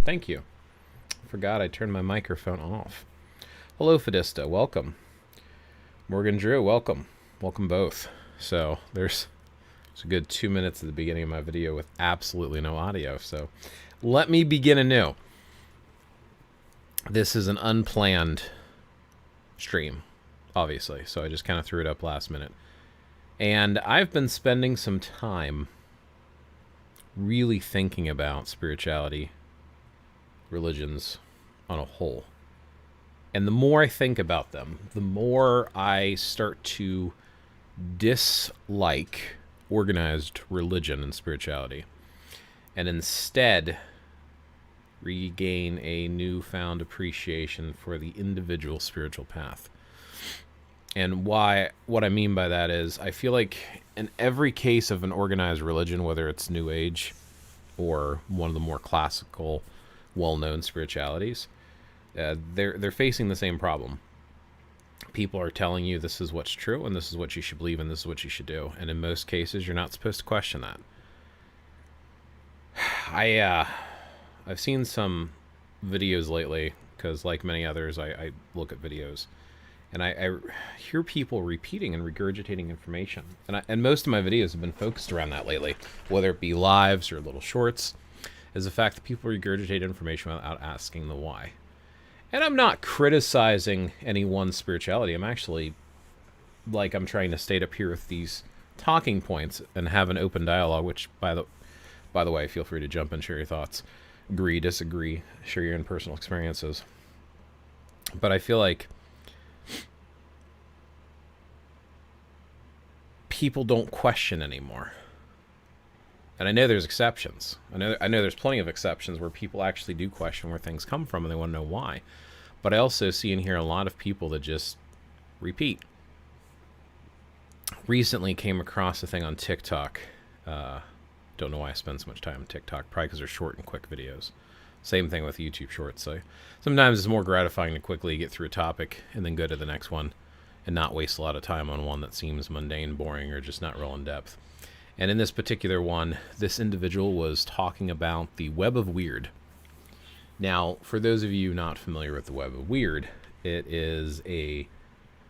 Thank you. Forgot I turned my microphone off. Hello, Fidista. Welcome. Morgan Drew, welcome. Welcome both. So there's a good 2 minutes at the beginning of my video with absolutely no audio. So let me begin anew. This is an unplanned stream, obviously. So I just kind of threw it up last minute. And I've been spending some time really thinking about spirituality, religions on a whole. And the more I think about them, the more I start to dislike organized religion and spirituality, and instead regain a newfound appreciation for the individual spiritual path. And what I mean by that is, I feel like in every case of an organized religion, whether it's New Age or one of the more classical, well-known spiritualities, they're facing the same problem. People are telling you this is what's true, and this is what you should believe, and this is what you should do. And in most cases, you're not supposed to question that. I've seen some videos lately, because like many others, I look at videos, and I hear people repeating and regurgitating information. And most of my videos have been focused around that lately, whether it be lives or little shorts, is the fact that people regurgitate information without asking the why. And I'm not criticizing any one spirituality. I'm actually, I'm trying to state up here with these talking points and have an open dialogue, which, by the way, feel free to jump and share your thoughts. Agree, disagree, share your own personal experiences. But I feel like people don't question anymore. And I know there's exceptions. I know there's plenty of exceptions where people actually do question where things come from and they want to know why. But I also see and hear a lot of people that just repeat. Recently came across a thing on TikTok. Don't know why I spend so much time on TikTok. Probably because they're short and quick videos. Same thing with YouTube Shorts. So sometimes it's more gratifying to quickly get through a topic and then go to the next one and not waste a lot of time on one that seems mundane, boring, or just not real in depth. And in this particular one, this individual was talking about the Web of Weird. Now, for those of you not familiar with the Web of Weird, it is a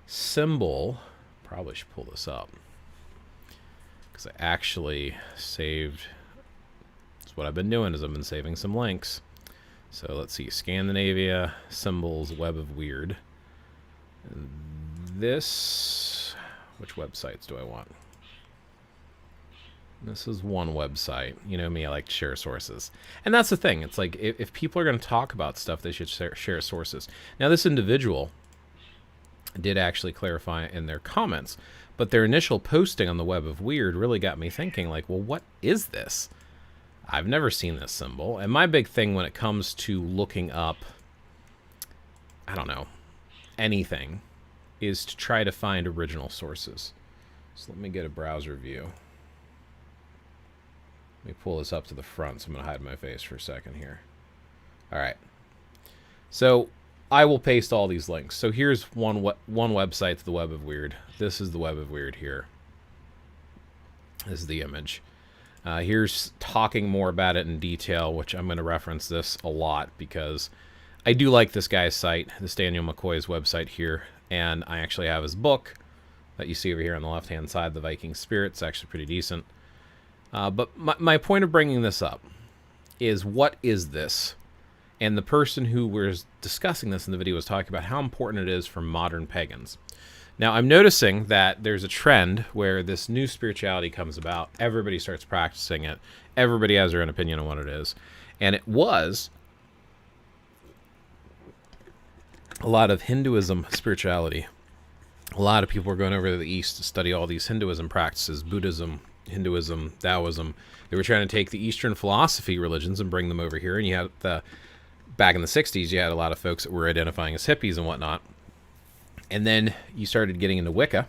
symbol. Probably should pull this up, because I actually saved. That's what I've been doing, is I've been saving some links. So let's see, Scandinavia, symbols, Web of Weird. And this, which websites do I want? This is one website. You know me, I like to share sources. And that's the thing. It's like, if people are going to talk about stuff, they should share sources. Now, this individual did actually clarify in their comments, but their initial posting on the Web of Weird really got me thinking, like, well, what is this? I've never seen this symbol. And my big thing when it comes to looking up, I don't know, anything, is to try to find original sources. So let me get a browser view. Let me pull this up to the front, so I'm going to hide my face for a second here. All right. So I will paste all these links. So here's one website to the Web of Weird. This is the Web of Weird here. This is the image. Here's talking more about it in detail, which I'm going to reference this a lot because I do like this guy's site, this Daniel McCoy's website here. And I actually have his book that you see over here on the left-hand side, The Viking Spirit. It's actually pretty decent. But my point of bringing this up is, what is this? And the person who was discussing this in the video was talking about how important it is for modern pagans. Now, I'm noticing that there's a trend where this new spirituality comes about. Everybody starts practicing it. Everybody has their own opinion on what it is. And it was a lot of Hinduism spirituality. A lot of people were going over to the East to study all these Hinduism practices, Buddhism, Hinduism, Taoism. They were trying to take the Eastern philosophy religions and bring them over here. And you had back in the 60s, you had a lot of folks that were identifying as hippies and whatnot. And then you started getting into Wicca.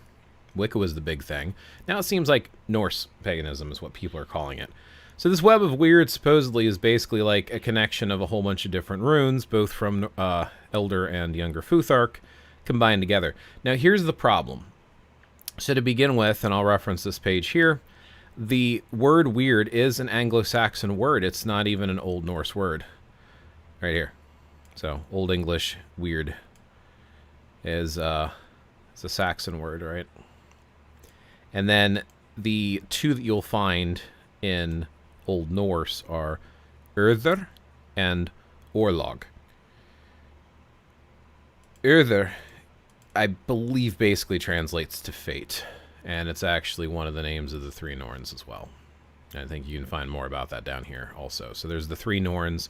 Wicca was the big thing. Now it seems like Norse paganism is what people are calling it. So this Web of Weird supposedly is basically like a connection of a whole bunch of different runes, both from Elder and Younger Futhark, combined together. Now here's the problem. So to begin with, and I'll reference this page here, the word weird is an Anglo-Saxon word. It's not even an Old Norse word. Right here. So, Old English, weird, is it's a Saxon word, right? And then the two that you'll find in Old Norse are Urður and Orlog. Urður, I believe, basically translates to fate, and it's actually one of the names of the three Norns as well. I think you can find more about that down here also. So there's the three Norns.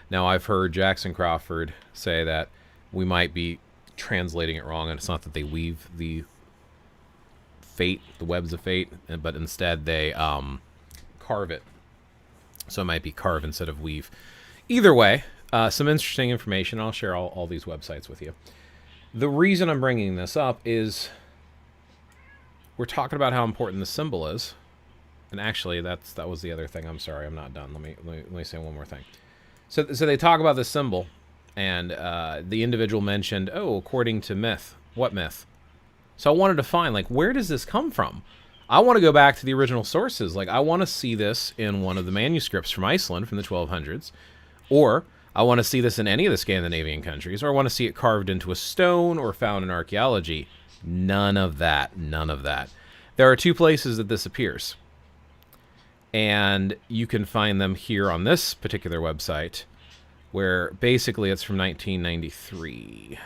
Now, I've heard Jackson Crawford say that we might be translating it wrong, and it's not that they weave the fate, the webs of fate, but instead they carve it. So it might be carve instead of weave. Either way, some interesting information. I'll share all these websites with you. The reason I'm bringing this up is we're talking about how important the symbol is. And actually, that was the other thing. I'm sorry, I'm not done. Let me say one more thing. So they talk about the symbol, and the individual mentioned, oh, according to myth. What myth? So I wanted to find, like, where does this come from? I want to go back to the original sources. Like, I want to see this in one of the manuscripts from Iceland from the 1200s, or I want to see this in any of the Scandinavian countries, or I want to see it carved into a stone or found in archaeology. None of that. None of that. There are two places that this appears. And you can find them here on this particular website, where basically it's from 1993.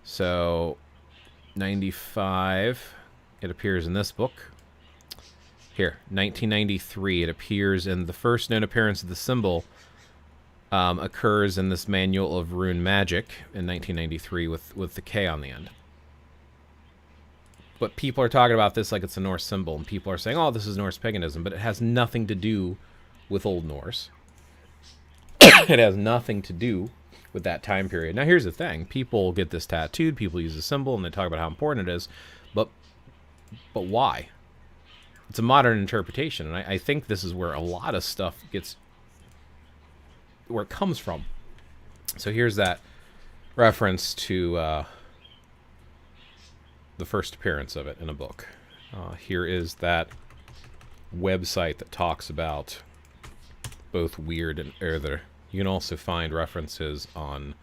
So, 95, it appears in this book. Here, 1993, it appears in the first known appearance of the symbol, occurs in this Manual of Rune Magic in 1993 with the K on the end. But people are talking about this like it's a Norse symbol, and people are saying, oh, this is Norse paganism, but it has nothing to do with Old Norse. It has nothing to do with that time period. Now, here's the thing. People get this tattooed, people use the symbol, and they talk about how important it is, but why? It's a modern interpretation, and I think this is where a lot of stuff where it comes from. So here's that reference to the first appearance of it in a book. Here is that website that talks about both Weird and Urður. You can also find references on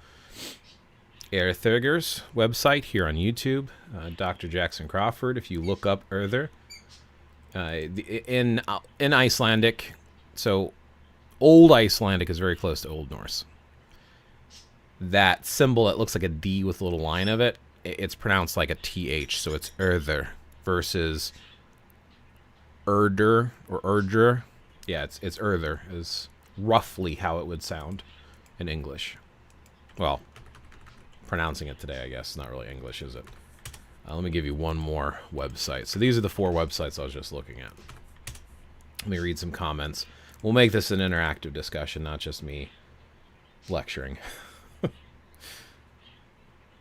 Erthurger's website here on YouTube, Dr. Jackson Crawford. If you look up Urður, in Icelandic, so Old Icelandic is very close to Old Norse. That symbol, it looks like a D with a little line of it, it's pronounced like a TH, so it's Urður versus Urdur or Urdr. Yeah, it's Urður is roughly how it would sound in English. Well, pronouncing it today, I guess. Not really English, is it? Let me give you one more website. So these are the 4 websites I was just looking at. Let me read some comments. We'll make this an interactive discussion, not just me lecturing.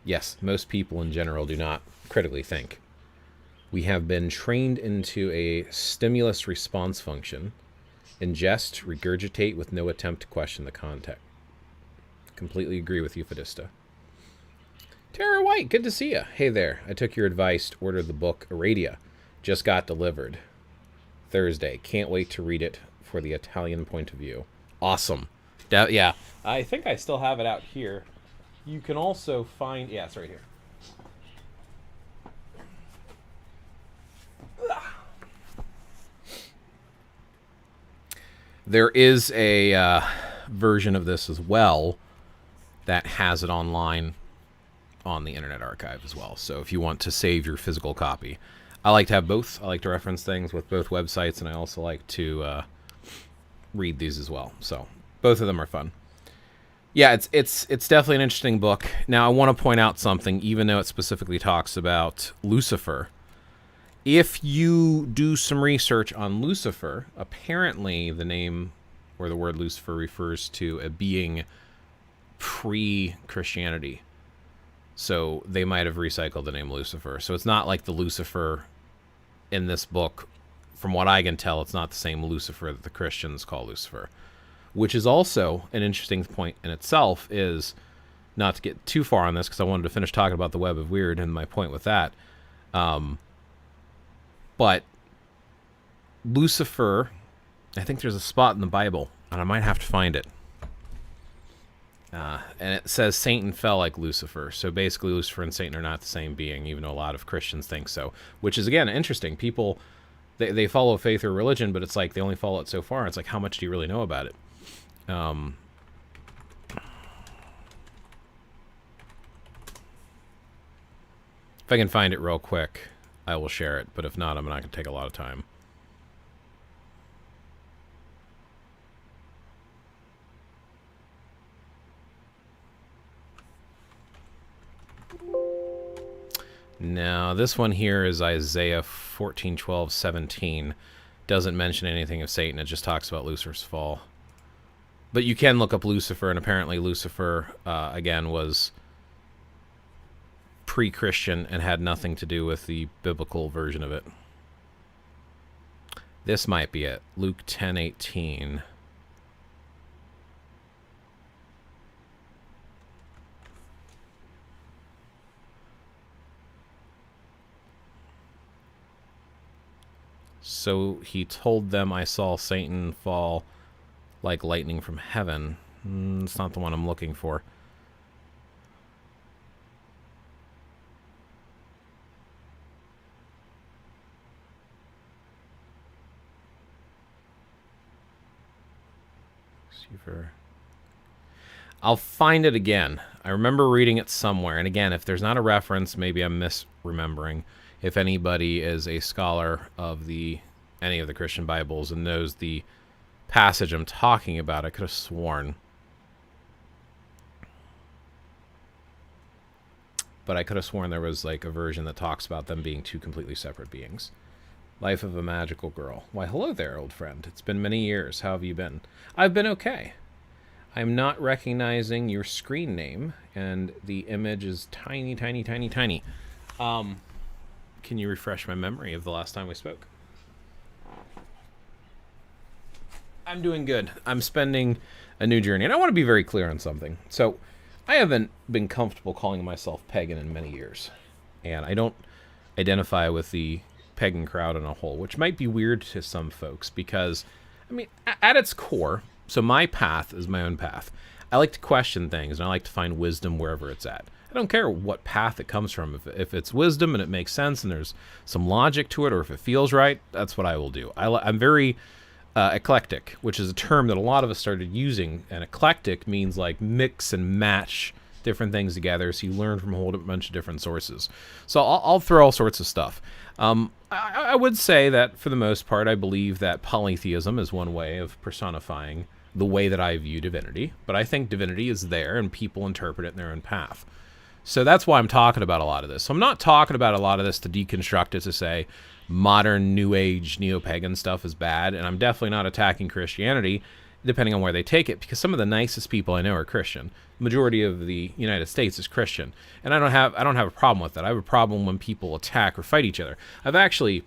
Yes, most people in general do not critically think. We have been trained into a stimulus response function. Ingest, regurgitate with no attempt to question the context. Completely agree with you, Fadista. Tara White, good to see you. Hey there, I took your advice to order the book Aradia. Just got delivered Thursday. Can't wait to read it for the Italian point of view. Awesome. Yeah, I think I still have it out here. You can also find... Yeah, it's right here. There is a version of this as well that has it online on the Internet Archive as well. So if you want to save your physical copy. I like to have both. I like to reference things with both websites, and I also like to read these as well. So both of them are fun. Yeah, it's definitely an interesting book. Now, I want to point out something, even though it specifically talks about Lucifer. If you do some research on Lucifer, apparently the name or the word Lucifer refers to a being pre-Christianity. So they might have recycled the name Lucifer. So it's not like the Lucifer in this book. From what I can tell, it's not the same Lucifer that the Christians call Lucifer. Which is also an interesting point in itself, is not to get too far on this because I wanted to finish talking about the Web of Weird and my point with that. But Lucifer, I think there's a spot in the Bible, and I might have to find it. And it says Satan fell like Lucifer. So basically Lucifer and Satan are not the same being, even though a lot of Christians think so. Which is, again, interesting. People, they follow faith or religion, but it's like they only follow it so far. It's like, how much do you really know about it? If I can find it real quick, I will share it. But if not, I'm not going to take a lot of time. Now, this one here is Isaiah 14:12-17. Doesn't mention anything of Satan. It just talks about Lucifer's fall. But you can look up Lucifer, and apparently Lucifer, again, was pre-Christian and had nothing to do with the biblical version of it. This might be it. Luke 10:18. So he told them, I saw Satan fall like lightning from heaven. It's not the one I'm looking for. I'll find it again. I remember reading it somewhere. And again, if there's not a reference, maybe I'm misremembering. If anybody is a scholar of any of the Christian Bibles and knows the passage I'm talking about, I could have sworn. But I could have sworn there was like a version that talks about them being two completely separate beings. Life of a Magical Girl. Why, hello there, old friend. It's been many years. How have you been? I've been okay. I'm not recognizing your screen name, and the image is tiny, tiny, tiny, tiny. Can you refresh my memory of the last time we spoke? I'm doing good. I'm spending a new journey, and I want to be very clear on something. So, I haven't been comfortable calling myself pagan in many years, and I don't identify with the pagan crowd in a whole, which might be weird to some folks because, I mean, at its core, so my path is my own path. I like to question things, and I like to find wisdom wherever it's at. I don't care what path it comes from. If it's wisdom and it makes sense and there's some logic to it, or if it feels right, that's what I will do. I'm very eclectic, which is a term that a lot of us started using. And eclectic means like mix and match different things together, so you learn from a whole bunch of different sources. So I'll throw all sorts of stuff. I would say that for the most part, I believe that polytheism is one way of personifying the way that I view divinity. But I think divinity is there, and people interpret it in their own path. So that's why I'm talking about a lot of this. So I'm not talking about a lot of this to deconstruct it, to say modern New Age neo-pagan stuff is bad, and I'm definitely not attacking Christianity, depending on where they take it, because some of the nicest people I know are Christian. The majority of the United States is Christian, and I don't have a problem with that. I have a problem when people attack or fight each other. I've actually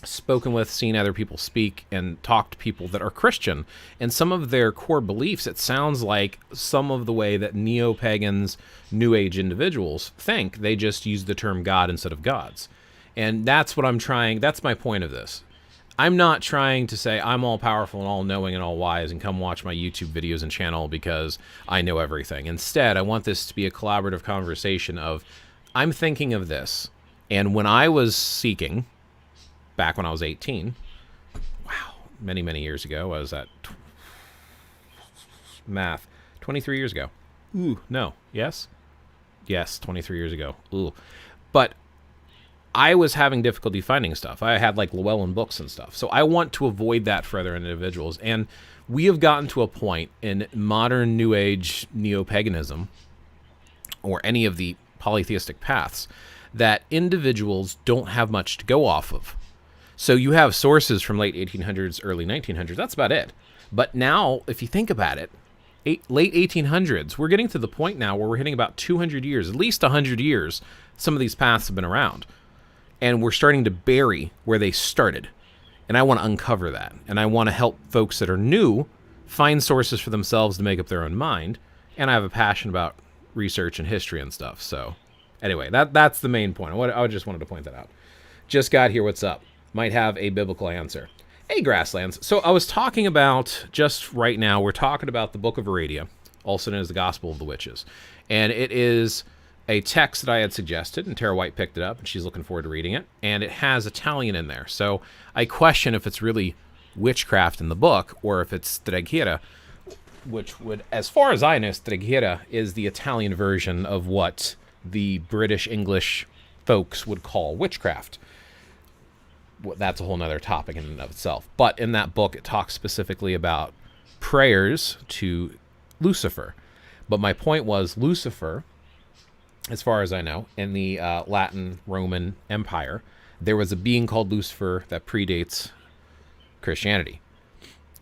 spoken with, seen other people speak, and talked to people that are Christian, and some of their core beliefs, it sounds like some of the way that neo-pagans, New Age individuals think. They just use the term God instead of gods. And that's what I'm trying, that's my point of this. I'm not trying to say I'm all powerful and all knowing and all wise and come watch my YouTube videos and channel because I know everything. Instead, I want this to be a collaborative conversation of, I'm thinking of this. And when I was seeking, back when I was 18, wow, many, many years ago, I was at math, 23 years ago. Ooh, no, yes? Yes, 23 years ago. Ooh. But I was having difficulty finding stuff. I had like Llewellyn books and stuff. So I want to avoid that for other individuals. And we have gotten to a point in modern New Age neo-paganism, or any of the polytheistic paths, that individuals don't have much to go off of. So you have sources from late 1800s, early 1900s. That's about it. But now, if you think about it, late 1800s, we're getting to the point now where we're hitting about 200 years, at least 100 years, some of these paths have been around. And we're starting to bury where they started. And I want to uncover that. And I want to help folks that are new find sources for themselves to make up their own mind. And I have a passion about research and history and stuff. So anyway, that's the main point. I just wanted to point that out. Just got here. What's up? Might have a biblical answer. Hey, Grasslands. So I was talking about, just right now, we're talking about the Book of Aradia. also known as the Gospel of the Witches. And it is a text that I had suggested, and Tara White picked it up, and she's looking forward to reading it. And it has Italian in there. So I question if it's really witchcraft in the book, or if it's Streghiera, which would, as far as I know, Streghiera is the Italian version of what the British English folks would call witchcraft. That's a whole nother topic in and of itself. But in that book, it talks specifically about prayers to Lucifer. But my point was, Lucifer, as far as I know, in the Latin Roman Empire, there was a being called Lucifer that predates Christianity.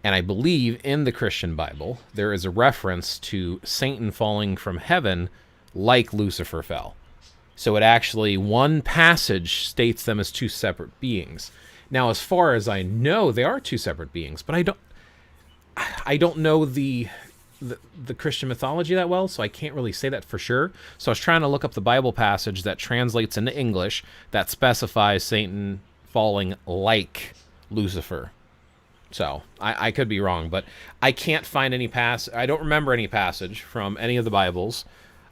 And I believe in the Christian Bible, there is a reference to Satan falling from heaven like Lucifer fell. So it actually, one passage states them as two separate beings. Now, as far as I know, they are two separate beings, but I don't know the Christian mythology that well, so I can't really say that for sure. So I was trying to look up the Bible passage that translates into English that specifies Satan falling like Lucifer. So I could be wrong, but I can't find any I don't remember any passage from any of the Bibles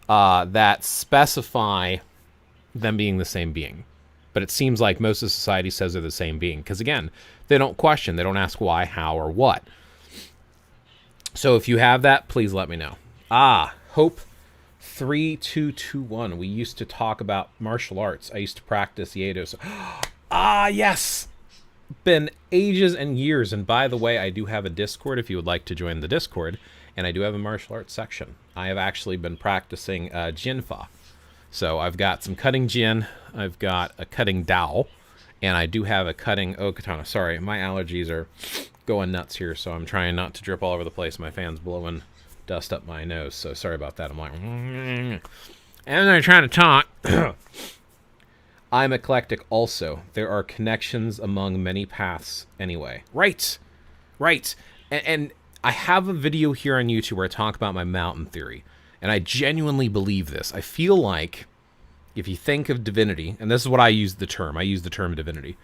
that specify them being the same being. But it seems like most of society says they're the same being. Because again, they don't question. They don't ask why, how, or what. So if you have that, please let me know. Hope 3221. We used to talk about martial arts. I used to practice Yedo. Yes! Been ages and years. And by the way, I do have a Discord if you would like to join the Discord. And I do have a martial arts section. I have actually been practicing Jinfa. So I've got some cutting Jin, I've got a cutting Dao, and I do have a cutting Okatana. Sorry, my allergies are going nuts here, so I'm trying not to drip all over the place. My fan's blowing dust up my nose, so sorry about that. I'm like, and I'm trying to talk. I'm eclectic also. There are connections among many paths anyway. Right. And I have a video here on YouTube where I talk about my mountain theory. And I genuinely believe this. I feel like if you think of divinity, and this is what I use the term divinity,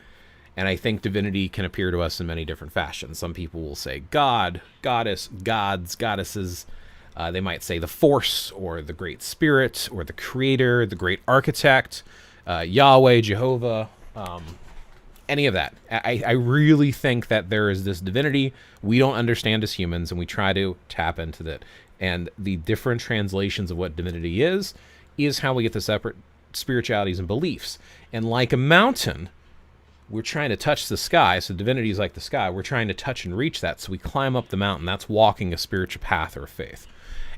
and I think divinity can appear to us in many different fashions. Some people will say God, goddess, gods, goddesses. They might say the force, or the great spirit, or the creator, the great architect, Yahweh, Jehovah, any of that. I really think that there is this divinity we don't understand as humans, and we try to tap into that. And the different translations of what divinity is how we get the separate spiritualities and beliefs. And like a mountain, we're trying to touch the sky. So divinity is like the sky. We're trying to touch and reach that. So we climb up the mountain. That's walking a spiritual path or a faith.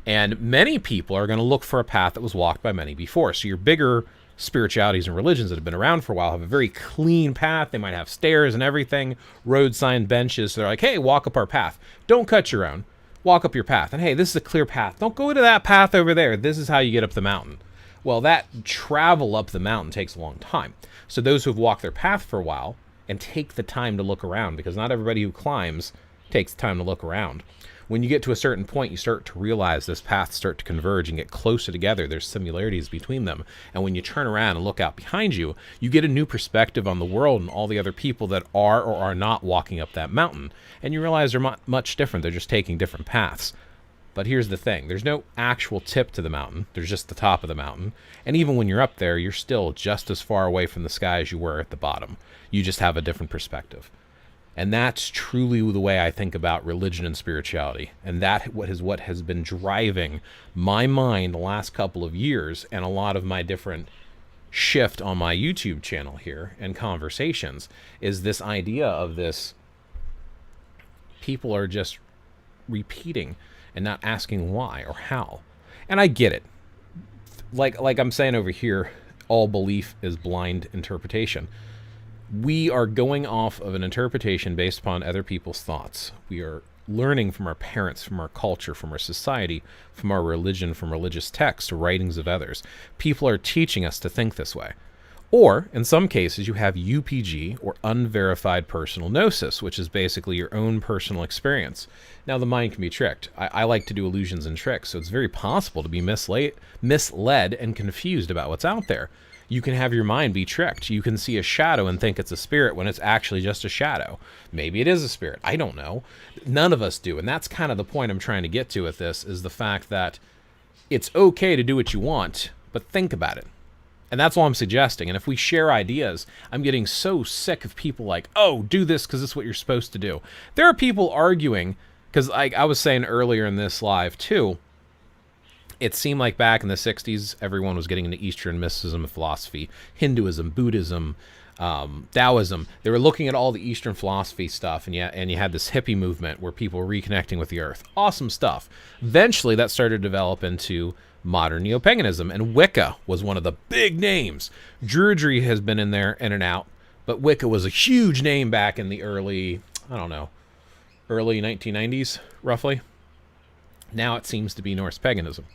And many people are going to look for a path that was walked by many before. So your bigger spiritualities and religions that have been around for a while have a very clean path. They might have stairs and everything, road sign, benches. So they're like, hey, walk up our path. Don't cut your own. Walk up your path. And hey, this is a clear path. Don't go to that path over there. This is how you get up the mountain. Well, that travel up the mountain takes a long time. So those who have walked their path for a while and take the time to look around, because not everybody who climbs takes time to look around. When you get to a certain point, you start to realize this paths start to converge and get closer together. There's similarities between them. And when you turn around and look out behind you, you get a new perspective on the world and all the other people that are or are not walking up that mountain. And you realize they're much different. They're just taking different paths. But here's the thing. There's no actual tip to the mountain. There's just the top of the mountain. And even when you're up there, you're still just as far away from the sky as you were at the bottom. You just have a different perspective. And that's truly the way I think about religion and spirituality. And that is what has been driving my mind the last couple of years, and a lot of my different shift on my YouTube channel here and conversations is this idea of this. People are just repeating and not asking why or how. And I get it. Like I'm saying over here, all belief is blind interpretation. We are going off of an interpretation based upon other people's thoughts. We are learning from our parents, from our culture, from our society, from our religion, from religious texts, writings of others. People are teaching us to think this way. Or, in some cases, you have UPG, or unverified personal gnosis, which is basically your own personal experience. Now, the mind can be tricked. I like to do illusions and tricks, so it's very possible to be misled and confused about what's out there. You can have your mind be tricked. You can see a shadow and think it's a spirit when it's actually just a shadow. Maybe it is a spirit. I don't know. None of us do. And that's kind of the point I'm trying to get to with this, is the fact that it's okay to do what you want, but think about it. And that's all I'm suggesting. And if we share ideas, I'm getting so sick of people like, oh, do this because it's what you're supposed to do. There are people arguing, because I was saying earlier in this live too, it seemed like back in the 60s, everyone was getting into Eastern mysticism and philosophy, Hinduism, Buddhism, Taoism. They were looking at all the Eastern philosophy stuff, and you had this hippie movement where people were reconnecting with the earth. Awesome stuff. Eventually, that started to develop into modern neo-paganism, and Wicca was one of the big names. Druidry has been in there, in and out, but Wicca was a huge name back in the early 1990s, roughly. Now it seems to be Norse paganism.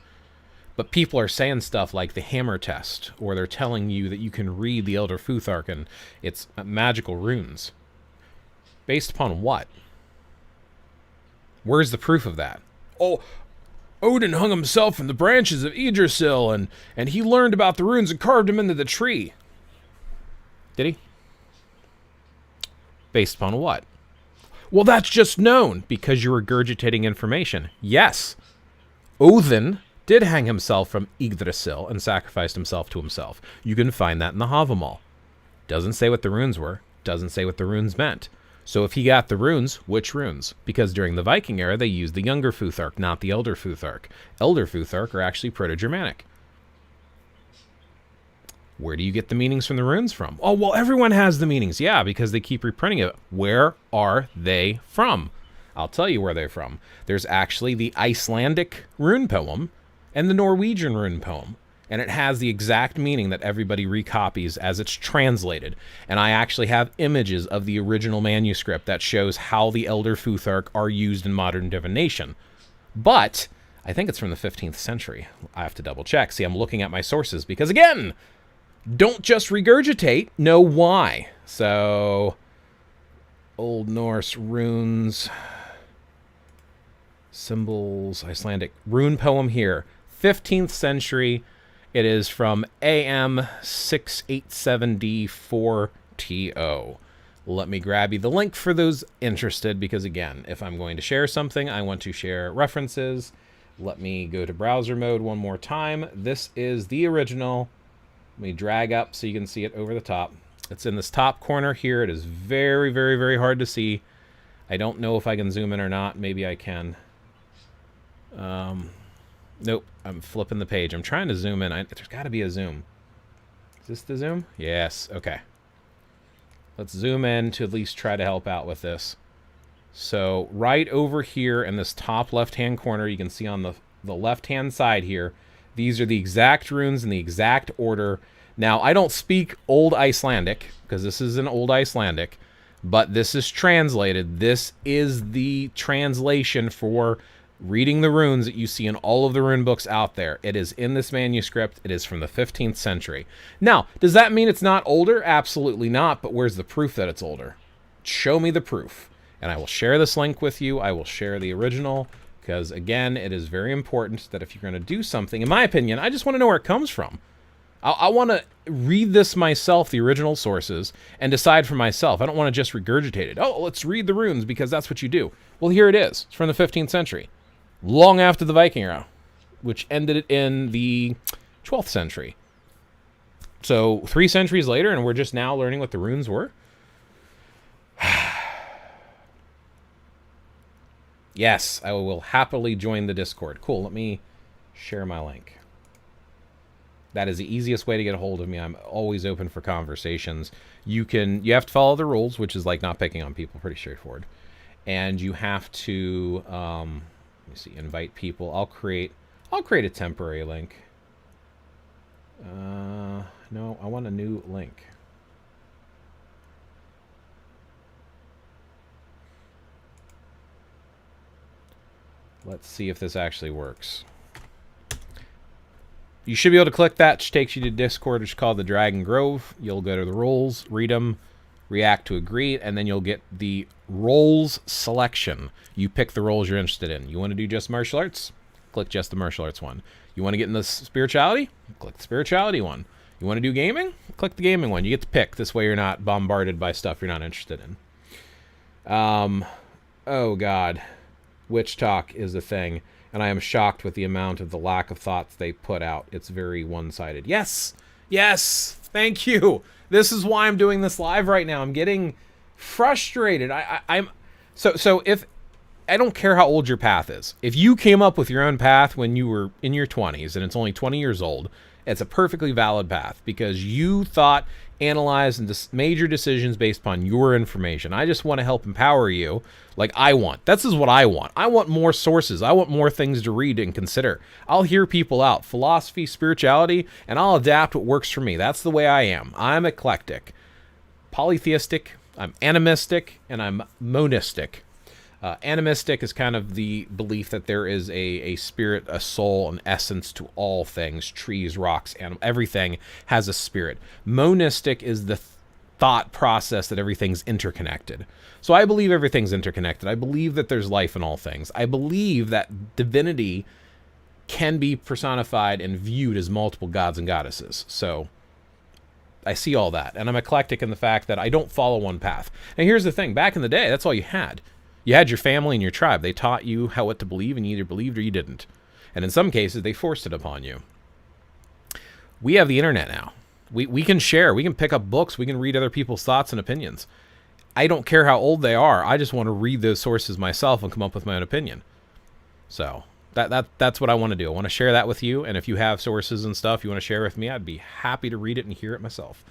But people are saying stuff like the hammer test, or they're telling you that you can read the Elder Futhark and it's magical runes. Based upon what? Where's the proof of that? Oh, Odin hung himself in the branches of Yggdrasil, and he learned about the runes and carved them into the tree. Did he? Based upon what? Well, that's just known because you're regurgitating information. Yes, Odin did hang himself from Yggdrasil and sacrificed himself to himself. You can find that in the Havamal. Doesn't say what the runes were. Doesn't say what the runes meant. So if he got the runes, which runes? Because during the Viking era, they used the younger Futhark, not the elder Futhark. Elder Futhark are actually Proto-Germanic. Where do you get the meanings from the runes from? Oh, well, everyone has the meanings. Yeah, because they keep reprinting it. Where are they from? I'll tell you where they're from. There's actually the Icelandic rune poem and the Norwegian rune poem. And it has the exact meaning that everybody recopies as it's translated. And I actually have images of the original manuscript that shows how the Elder Futhark are used in modern divination. But I think it's from the 15th century. I have to double check. See, I'm looking at my sources because, again, don't just regurgitate, know why. So, Old Norse runes, symbols, Icelandic rune poem here, 15th century. It is from AM 687D4TO. Let me grab you the link for those interested, because again, if I'm going to share something, I want to share references. Let me go to browser mode one more time. This is the original. Let me drag up so you can see it over the top. It's in this top corner here. It is very, very, very hard to see. I don't know if I can zoom in or not. Maybe I can. Nope, I'm flipping the page. I'm trying to zoom in. There's got to be a zoom. Is this the zoom? Yes, okay. Let's zoom in to at least try to help out with this. So right over here in this top left-hand corner, you can see on the left-hand side here, these are the exact runes in the exact order. Now, I don't speak Old Icelandic, because this is an Old Icelandic, but this is translated. This is the translation for reading the runes that you see in all of the rune books out there. It is in this manuscript. It is from the 15th century. Now, does that mean it's not older? Absolutely not, but where's the proof that it's older? Show me the proof. And I will share this link with you. I will share the original, because, again, it is very important that if you're going to do something, in my opinion, I just want to know where it comes from. I want to read this myself, the original sources, and decide for myself. I don't want to just regurgitate it. Oh, let's read the runes because that's what you do. Well, here it is. It's from the 15th century. Long after the Viking era, which ended in the 12th century. So 3 centuries later, and we're just now learning what the runes were? Yes, I will happily join the Discord. Cool, let me share my link. That is the easiest way to get a hold of me. I'm always open for conversations. You have to follow the rules, which is like not picking on people, pretty straightforward. And you have to... let me see, invite people. I'll create a temporary link. No, I want a new link. Let's see if this actually works. You should be able to click that, which takes you to Discord, which is called the Dragon Grove. You'll go to the roles, read them, react to agree, and then you'll get the roles selection. You pick the roles you're interested in. You want to do just martial arts? Click just the martial arts one. You want to get in the spirituality? Click the spirituality one. You want to do gaming? Click the gaming one. You get to pick. This way you're not bombarded by stuff you're not interested in. Oh, God. Witch talk is a thing, and I am shocked with the amount of the lack of thoughts they put out. It's very one-sided. Yes! Yes! Thank you! This is why I'm doing this live right now. I'm getting frustrated. So if... I don't care how old your path is. If you came up with your own path when you were in your 20s and it's only 20 years old, it's a perfectly valid path because you thought, analyzed, and made your decisions based upon your information. I just want to help empower you like I want. This is what I want. I want more sources. I want more things to read and consider. I'll hear people out, philosophy, spirituality, and I'll adapt what works for me. That's the way I am. I'm eclectic, polytheistic, I'm animistic, and I'm monistic. Animistic is kind of the belief that there is a spirit, a soul, an essence to all things, trees, rocks, animals, everything has a spirit. Monistic is the thought process that everything's interconnected. So I believe everything's interconnected. I believe that there's life in all things. I believe that divinity can be personified and viewed as multiple gods and goddesses. So I see all that. And I'm eclectic in the fact that I don't follow one path. And here's the thing. Back in the day, that's all you had. You had your family and your tribe. They taught you what to believe, and you either believed or you didn't. And in some cases, they forced it upon you. We have the internet now. We can share. We can pick up books. We can read other people's thoughts and opinions. I don't care how old they are. I just want to read those sources myself and come up with my own opinion. So that's what I want to do. I want to share that with you. And if you have sources and stuff you want to share with me, I'd be happy to read it and hear it myself.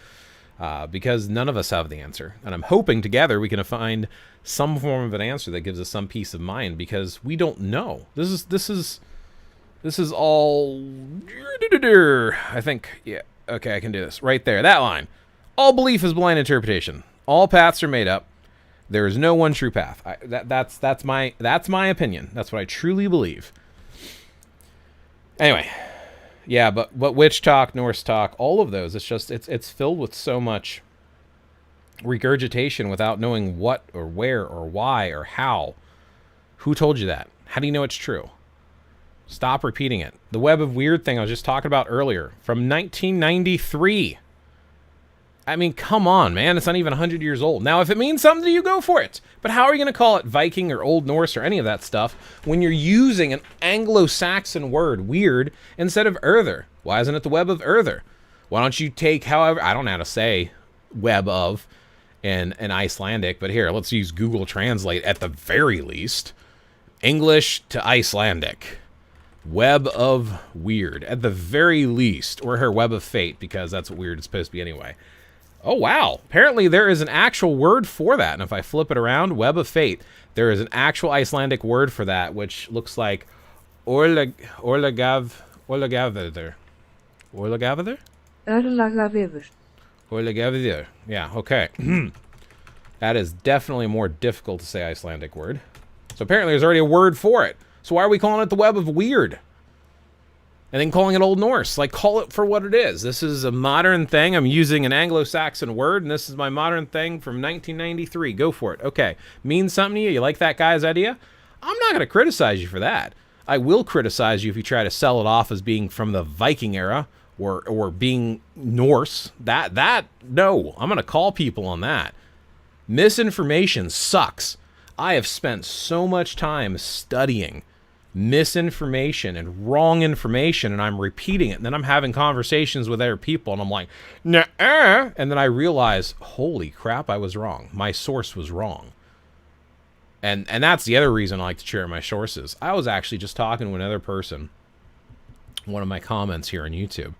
Because none of us have the answer. And I'm hoping together we can find some form of an answer that gives us some peace of mind, because we don't know. This is all... I think, yeah, okay, I can do this. Right there, that line. All belief is blind interpretation. All paths are made up. There is no one true path. That's my opinion. That's what I truly believe. Anyway... Yeah, but witch talk, Norse talk, all of those, it's filled with so much regurgitation without knowing what or where or why or how. Who told you that? How do you know it's true? Stop repeating it. The web of weird thing I was just talking about earlier, from 1993. I mean, come on, man. It's not even 100 years old. Now, if it means something to you, go for it. But how are you going to call it Viking or Old Norse or any of that stuff when you're using an Anglo-Saxon word, weird, instead of Earther? Why isn't it the web of Earther? Why don't you take, however, I don't know how to say web of in Icelandic, but here, let's use Google Translate at the very least. English to Icelandic. Web of weird, at the very least. Or her web of fate, because that's what weird is supposed to be anyway. Oh, wow. Apparently there is an actual word for that. And if I flip it around, web of fate, there is an actual Icelandic word for that, which looks like Orlagaviður. Orlagaviður? Orlagaviður. Yeah, okay. That is definitely a more difficult to say Icelandic word. So apparently there's already a word for it. So why are we calling it the web of weird? And then calling it Old Norse. Like, call it for what it is. This is a modern thing. I'm using an Anglo-Saxon word, and this is my modern thing from 1993. Go for it. Okay. Means something to you? You like that guy's idea? I'm not going to criticize you for that. I will criticize you if you try to sell it off as being from the Viking era or being Norse. No. I'm going to call people on that. Misinformation sucks. I have spent so much time studying misinformation and wrong information, and I'm repeating it, and then I'm having conversations with other people, and I'm like, nuh-uh, and then I realize, holy crap, I was wrong. My source was wrong. And that's the other reason I like to share my sources. I was actually just talking to another person, one of my comments here on YouTube,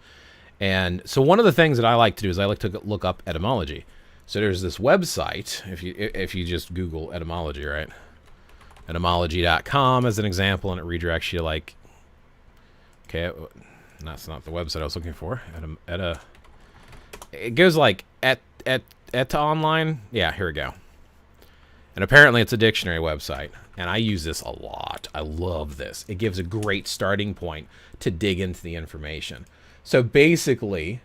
and so one of the things that I like to do is I like to look up etymology. So there's this website, if you just Google etymology, right? Etymology.com as an example, and it redirects you like, okay, that's not the website I was looking for. It goes like et online. Yeah, here we go. And apparently it's a dictionary website, and I use this a lot. I love this. It gives a great starting point to dig into the information. So basically,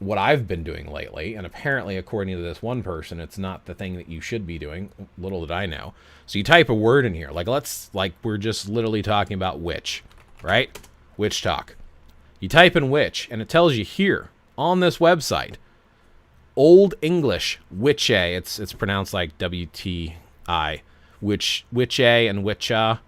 what I've been doing lately, and apparently according to this one person, it's not the thing that you should be doing, little did I know. So you type a word in here, like we're just literally talking about witch, right? Witch talk. You type in witch, and it tells you here on this website. Old English, witche. It's pronounced like WTI. Witche and witcha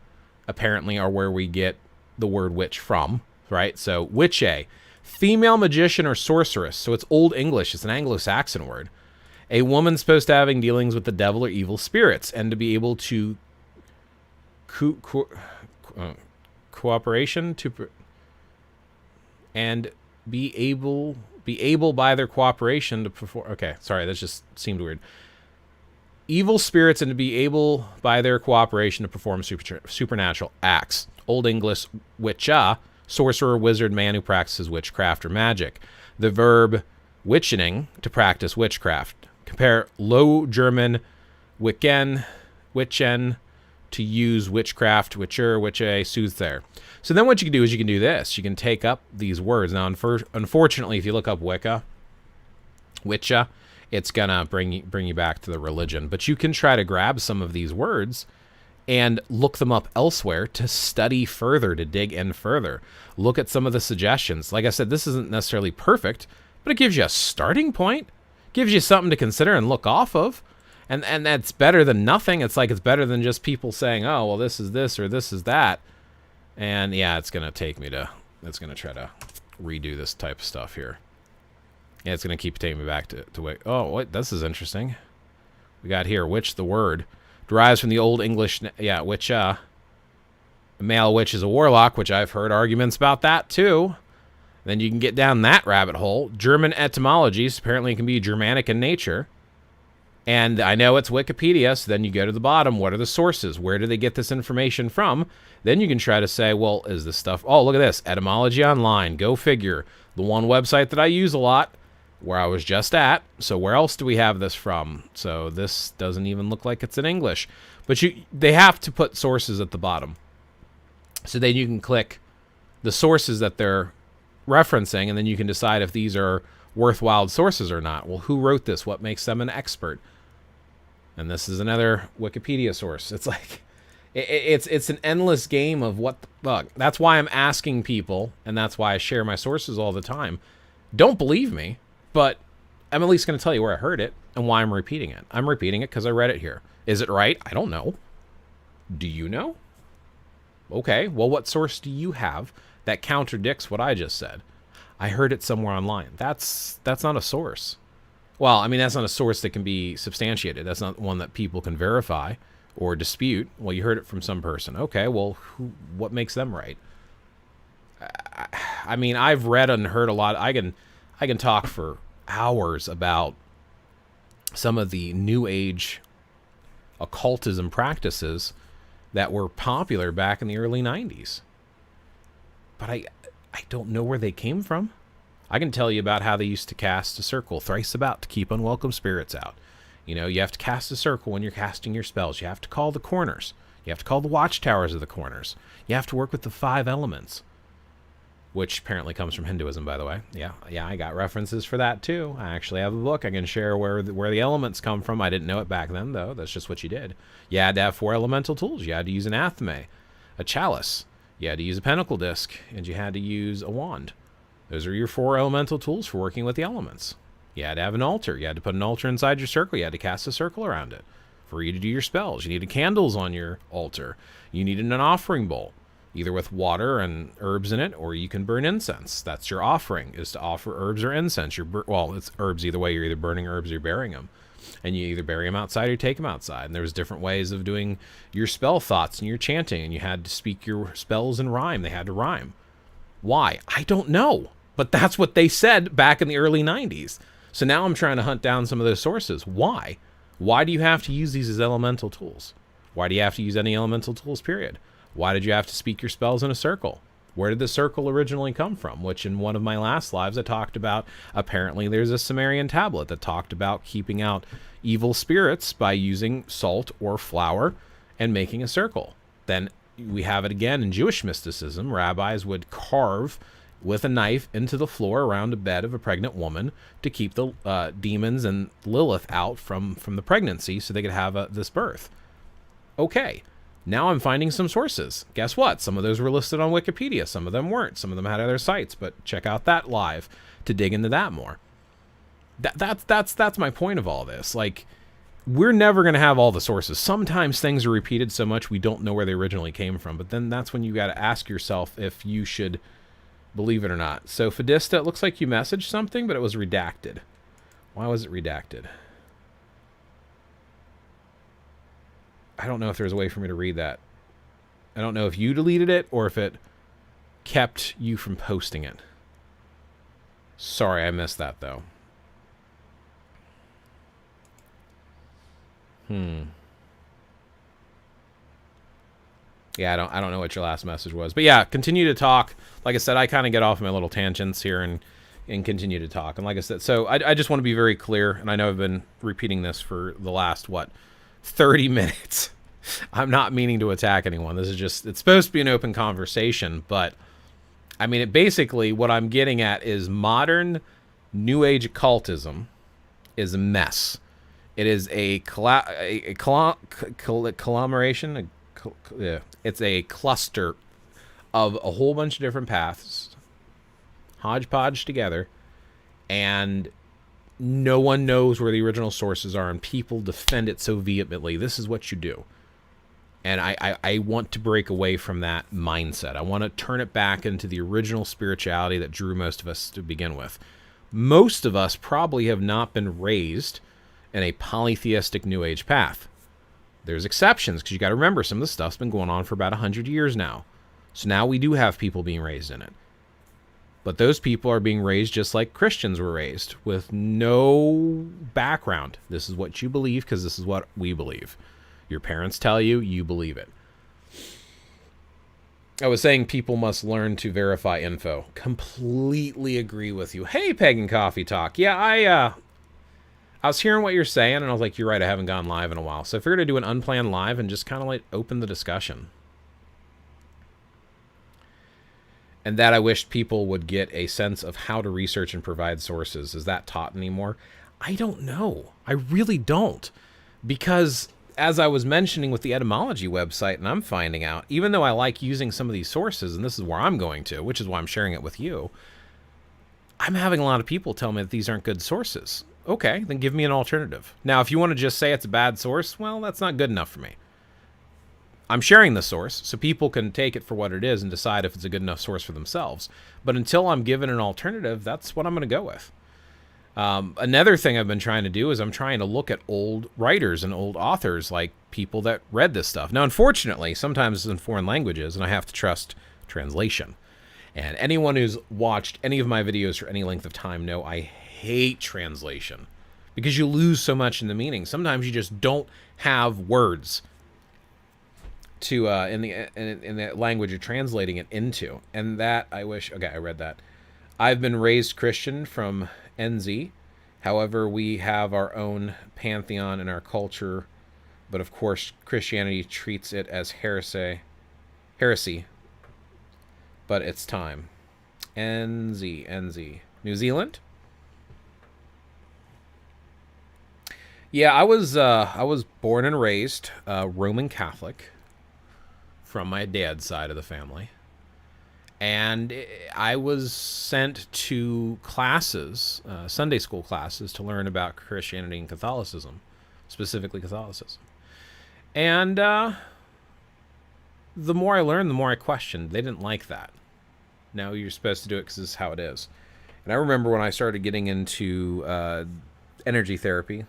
apparently are where we get the word witch from, right? So witche, female magician or sorceress. So it's Old English. It's an Anglo-Saxon word. A woman supposed to having dealings with the devil or evil spirits, and to be able to cooperation to and be able by their cooperation to perform. Okay, sorry, that just seemed weird. Evil spirits, and to be able by their cooperation to perform supernatural acts. Old English witcha, sorcerer, wizard, man who practices witchcraft or magic. The verb witchening, to practice witchcraft. Compare Low German witchen, to use witchcraft, witcher, witche, soother. So then what you can do is you can do this. You can take up these words. Now, unfortunately, if you look up witcha, it's going to bring you back to the religion. But you can try to grab some of these words and look them up elsewhere to study further, to dig in further. Look at some of the suggestions. Like I said, this isn't necessarily perfect, but it gives you a starting point. Gives you something to consider and look off of. And that's better than nothing. It's like it's better than just people saying, oh, well, this is this or this is that. And yeah, it's going to take me to, it's going to try to redo this type of stuff here. Yeah, it's going to keep taking me back to wait. Oh, wait, this is interesting. We got here, witch, the word, derives from the Old English, yeah, witch, a male witch is a warlock, which I've heard arguments about that too. Then you can get down that rabbit hole. German etymologies apparently can be Germanic in nature. And I know it's Wikipedia, so then you go to the bottom. What are the sources? Where do they get this information from? Then you can try to say, well, is this stuff... Oh, look at this. Etymology Online. Go figure. The one website that I use a lot, where I was just at. So where else do we have this from? So this doesn't even look like it's in English. But they have to put sources at the bottom. So then you can click the sources that they're referencing, and then you can decide if these are worthwhile sources or not. Well, who wrote this? What makes them an expert? And this is another Wikipedia source. It's like, it's an endless game of what the fuck. That's why I'm asking people, and that's why I share my sources all the time. Don't believe me, but I'm at least going to tell you where I heard it and why I'm repeating it. I'm repeating it because I read it here. Is it right? I don't know. Do you know? Okay, well, what source do you have that contradicts what I just said? I heard it somewhere online. That's not a source. Well, I mean, that's not a source that can be substantiated. That's not one that people can verify or dispute. Well, you heard it from some person. Okay, well, what makes them right? I mean, I've read and heard a lot. I can talk for hours about some of the New Age occultism practices that were popular back in the early 90s. But I don't know where they came from. I can tell you about how they used to cast a circle thrice about to keep unwelcome spirits out. You know, you have to cast a circle when you're casting your spells. You have to call the corners. You have to call the watchtowers of the corners. You have to work with the 5 elements, which apparently comes from Hinduism, by the way. Yeah, I got references for that too. I actually have a book I can share where the elements come from. I didn't know it back then, though. That's just what you did. You had to have 4 elemental tools. You had to use an athame, a chalice. You had to use a pentacle disc, and you had to use a wand. Those are your 4 elemental tools for working with the elements. You had to have an altar. You had to put an altar inside your circle. You had to cast a circle around it for you to do your spells. You needed candles on your altar. You needed an offering bowl, either with water and herbs in it, or you can burn incense. That's your offering, is to offer herbs or incense. Well, it's herbs either way. You're either burning herbs or you're burying them. And you either bury them outside or you take them outside. And there was different ways of doing your spell thoughts and your chanting. And you had to speak your spells in rhyme. They had to rhyme. Why? I don't know. But that's what they said back in the early 90s. So now I'm trying to hunt down some of those sources. Why? Why do you have to use these as elemental tools? Why do you have to use any elemental tools, period? Why did you have to speak your spells in a circle? Where did the circle originally come from? Which in one of my last lives I talked about, apparently there's a Sumerian tablet that talked about keeping out evil spirits by using salt or flour and making a circle. Then we have it again in Jewish mysticism. Rabbis would carve with a knife into the floor around a bed of a pregnant woman to keep the demons and Lilith out from the pregnancy so they could have this birth. Okay, Now I'm finding some sources. Guess what? Some of those were listed on Wikipedia. Some of them weren't. Some of them had other sites, but check out that live to dig into that more. That's my point of all this. Like, we're never going to have all the sources. Sometimes things are repeated so much we don't know where they originally came from, but then that's when you got to ask yourself if you should believe it or not. So Fadista, it looks like you messaged something, but it was redacted. Why was it redacted? I don't know if there's a way for me to read that. I don't know if you deleted it or if it kept you from posting it. Sorry, I missed that though. Yeah, I don't know what your last message was. But yeah, continue to talk. Like I said, I kind of get off my little tangents here and continue to talk. And like I said, so I just want to be very clear, and I know I've been repeating this for the last, 30 minutes. I'm not meaning to attack anyone. This is just, it's supposed to be an open conversation, but I mean, it basically, what I'm getting at is modern New Age occultism is a mess. It is a conglomeration. It's a cluster of a whole bunch of different paths, hodgepodge together, and no one knows where the original sources are, and people defend it so vehemently. This is what you do. And I want to break away from that mindset. I want to turn it back into the original spirituality that drew most of us to begin with. Most of us probably have not been raised in a polytheistic New Age path. There's exceptions, because you got to remember, some of the stuff's been going on for about 100 years now. So now we do have people being raised in it. But those people are being raised just like Christians were raised, with no background. This is what you believe because this is what we believe. Your parents tell you, you believe it. I was saying people must learn to verify info. Completely agree with you. Hey, Pagan Coffee Talk. Yeah, I was hearing what you're saying, and I was like, you're right, I haven't gone live in a while. So I figured I'd do an unplanned live and just kind of like open the discussion. And that I wished people would get a sense of how to research and provide sources. Is that taught anymore? I don't know. I really don't. Because as I was mentioning with the etymology website, and I'm finding out, even though I like using some of these sources, and this is where I'm going to, which is why I'm sharing it with you, I'm having a lot of people tell me that these aren't good sources. Okay, then give me an alternative. Now, if you want to just say it's a bad source, well, that's not good enough for me. I'm sharing the source so people can take it for what it is and decide if it's a good enough source for themselves. But until I'm given an alternative, that's what I'm going to go with. Another thing I've been trying to do is I'm trying to look at old writers and old authors, like people that read this stuff. Now, unfortunately, sometimes it's in foreign languages, and I have to trust translation. And anyone who's watched any of my videos for any length of time know I hate translation because you lose so much in the meaning. Sometimes you just don't have words to in the language you're translating it into, and that I wish. Okay, I read that. I've been raised Christian from NZ. However, we have our own pantheon in our culture, but of course Christianity treats it as heresy. But it's time. NZ. New Zealand? Yeah, I was born and raised Roman Catholic from my dad's side of the family. And I was sent to classes, Sunday school classes, to learn about Christianity and Catholicism, specifically Catholicism. And the more I learned, the more I questioned. They didn't like that. Now you're supposed to do it because this is how it is. And I remember when I started getting into energy therapy,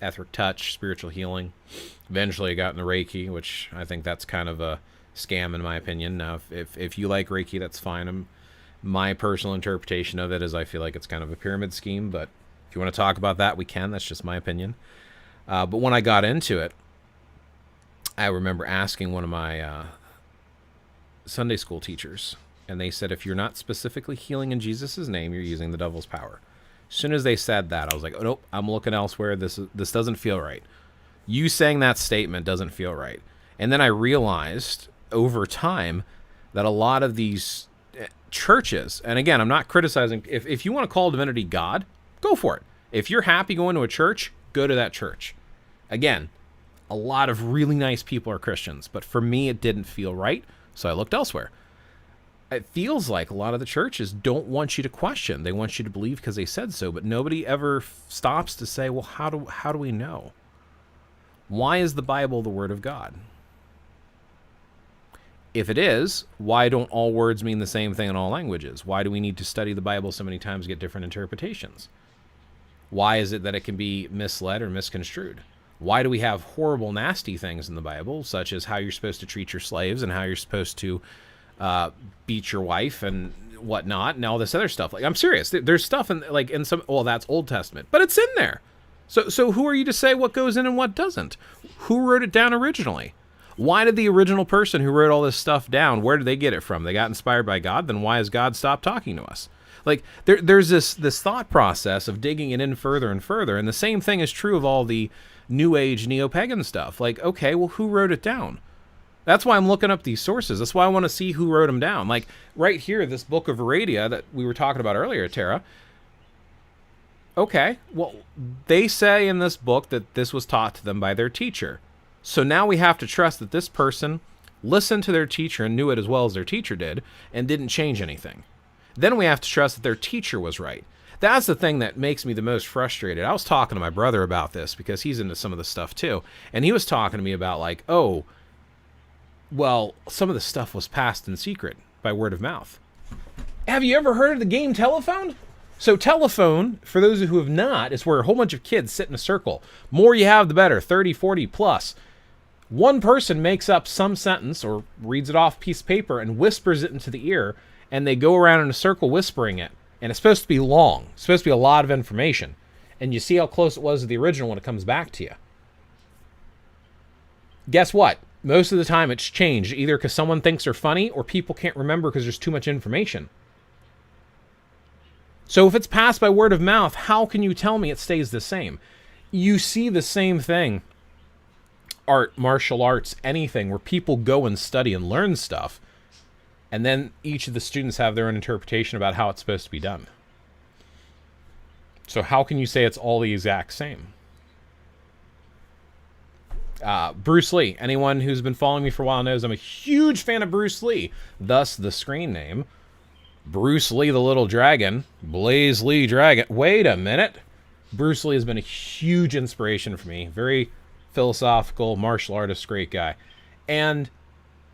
etheric touch, spiritual healing. Eventually I got into Reiki, which I think that's kind of a scam in my opinion. Now, if you like Reiki, that's fine. My personal interpretation of it is I feel like it's kind of a pyramid scheme, but if you want to talk about that, we can. That's just my opinion. But when I got into it, I remember asking one of my Sunday school teachers, and they said, if you're not specifically healing in Jesus' name, you're using the devil's power. As soon as they said that, I was like, oh, nope, I'm looking elsewhere. This doesn't feel right. You saying that statement doesn't feel right. And then I realized over time that a lot of these churches, and again, I'm not criticizing, if you want to call divinity God, go for it. If you're happy going to a church, go to that church. Again, A lot of really nice people are Christians, but for me, it didn't feel right, so I looked elsewhere. It feels like a lot of the churches don't want you to question. They want you to believe because they said so, but nobody ever stops to say, well, how do we know? Why is the Bible the Word of God? If it is, why don't all words mean the same thing in all languages? Why do we need to study the Bible so many times to get different interpretations? Why is it that it can be misled or misconstrued? Why do we have horrible, nasty things in the Bible, such as how you're supposed to treat your slaves and how you're supposed to beat your wife and whatnot and all this other stuff? Like, I'm serious. There's stuff in some, well, that's Old Testament, but it's in there. So who are you to say what goes in and what doesn't? Who wrote it down originally? Why did the original person who wrote all this stuff down, where did they get it from? They got inspired by God? Then why has God stopped talking to us? Like, there's this thought process of digging it in further and further, and the same thing is true of all the New Age neo-pagan stuff. Like, okay, well, who wrote it down? That's why I'm looking up these sources. That's why I want to see who wrote them down. Like, right here, this book of Aradia that we were talking about earlier, Tara. Okay, well, they say in this book that this was taught to them by their teacher. So now we have to trust that this person listened to their teacher and knew it as well as their teacher did and didn't change anything. Then we have to trust that their teacher was right. That's the thing that makes me the most frustrated. I was talking to my brother about this because he's into some of the stuff too. And he was talking to me about like, oh, well, some of the stuff was passed in secret by word of mouth. Have you ever heard of the game Telephone? So Telephone, for those who have not, is where a whole bunch of kids sit in a circle. More you have, the better, 30, 40 plus. One person makes up some sentence or reads it off a piece of paper and whispers it into the ear, and they go around in a circle whispering it. And it's supposed to be long. It's supposed to be a lot of information. And you see how close it was to the original when it comes back to you. Guess what? Most of the time it's changed, either because someone thinks they're funny or people can't remember because there's too much information. So if it's passed by word of mouth, how can you tell me it stays the same? You see the same thing. Art, martial arts, anything where people go and study and learn stuff. And then each of the students have their own interpretation about how it's supposed to be done. So how can you say it's all the exact same? Bruce Lee. Anyone who's been following me for a while knows I'm a huge fan of Bruce Lee. Thus, the screen name. Bruce Lee the Little Dragon. Blaze Lee Dragon. Wait a minute. Bruce Lee has been a huge inspiration for me. Very philosophical, martial artist, great guy. And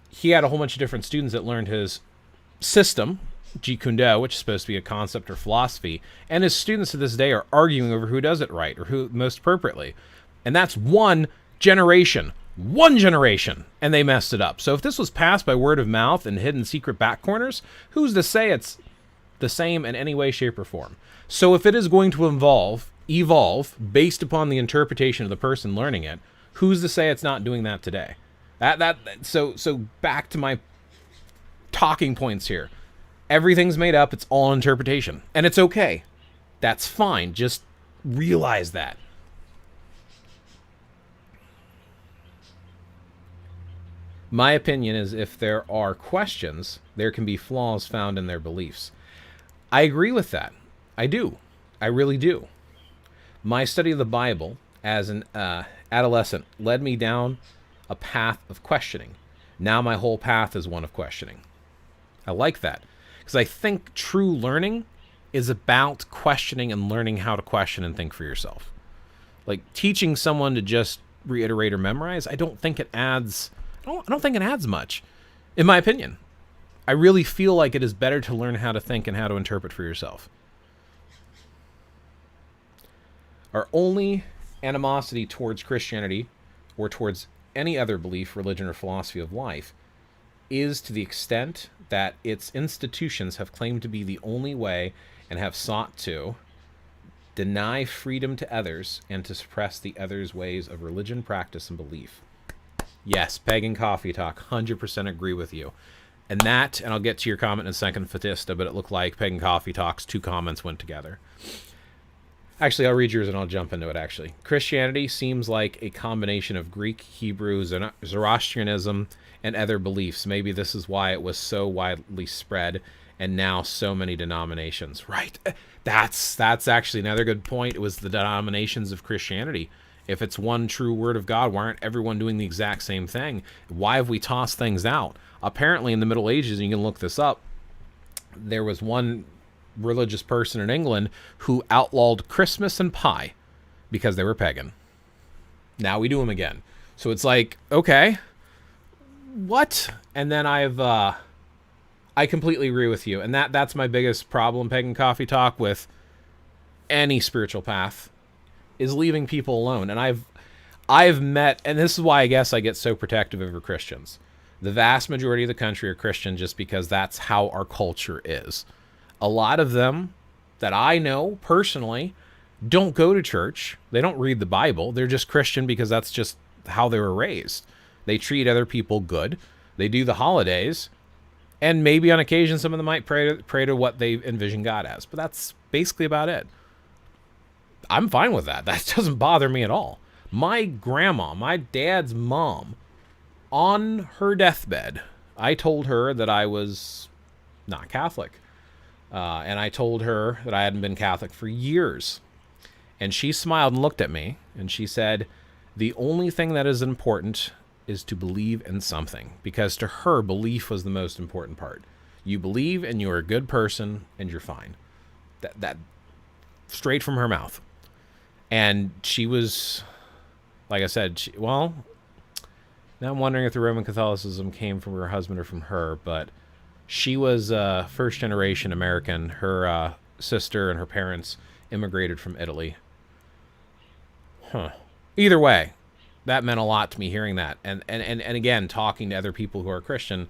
he had a whole bunch of different students that learned his system, Jeet Kune Do, which is supposed to be a concept or philosophy. And his students to this day are arguing over who does it right or who most appropriately. And that's one generation. One generation. And they messed it up. So if this was passed by word of mouth and hidden secret back corners, who's to say it's the same in any way, shape, or form? So if it is going to evolve based upon the interpretation of the person learning it, who's to say it's not doing that today? So back to my talking points here. Everything's made up. It's all interpretation. And it's okay. That's fine. Just realize that. My opinion is if there are questions, there can be flaws found in their beliefs. I agree with that. I do. I really do. My study of the Bible as an adolescent led me down a path of questioning. Now my whole path is one of questioning. I like that because I think true learning is about questioning and learning how to question and think for yourself. Like teaching someone to just reiterate or memorize, I don't think it adds much, in my opinion. I really feel like it is better to learn how to think and how to interpret for yourself. Our only animosity towards Christianity or towards any other belief, religion, or philosophy of life is to the extent that its institutions have claimed to be the only way and have sought to deny freedom to others and to suppress the others' ways of religion, practice, and belief. Yes, Pagan Coffee Talk, 100% agree with you. And I'll get to your comment in a second, Fatista, but it looked like Pagan Coffee Talk's two comments went together. Actually, I'll read yours and I'll jump into it, actually. Christianity seems like a combination of Greek, Hebrew, Zoroastrianism, and other beliefs. Maybe this is why it was so widely spread and now so many denominations. Right. That's actually another good point. It was the denominations of Christianity. If it's one true word of God, why aren't everyone doing the exact same thing? Why have we tossed things out? Apparently in the Middle Ages, and you can look this up, there was one religious person in England who outlawed Christmas and pie because they were pagan. Now we do them again. So it's like, okay, what? And then I completely agree with you. And that's my biggest problem, Pagan Coffee Talk, with any spiritual path, is leaving people alone. And I've met, and this is why I guess I get so protective over Christians. The vast majority of the country are Christian just because that's how our culture is. A lot of them that I know personally don't go to church. They don't read the Bible. They're just Christian because that's just how they were raised. They treat other people good. They do the holidays. And maybe on occasion some of them might pray to what they envision God as. But that's basically about it. I'm fine with that. That doesn't bother me at all. My grandma, my dad's mom, on her deathbed, I told her that I was not Catholic. And I told her that I hadn't been Catholic for years. And she smiled and looked at me, and she said, the only thing that is important is to believe in something. Because to her, belief was the most important part. You believe and you're a good person and you're fine. That straight from her mouth. And she was, like I said, now I'm wondering if the Roman Catholicism came from her husband or from her, but she was first generation American. Her sister and her parents immigrated from Italy. Either way, that meant a lot to me hearing that. And again, talking to other people who are Christian,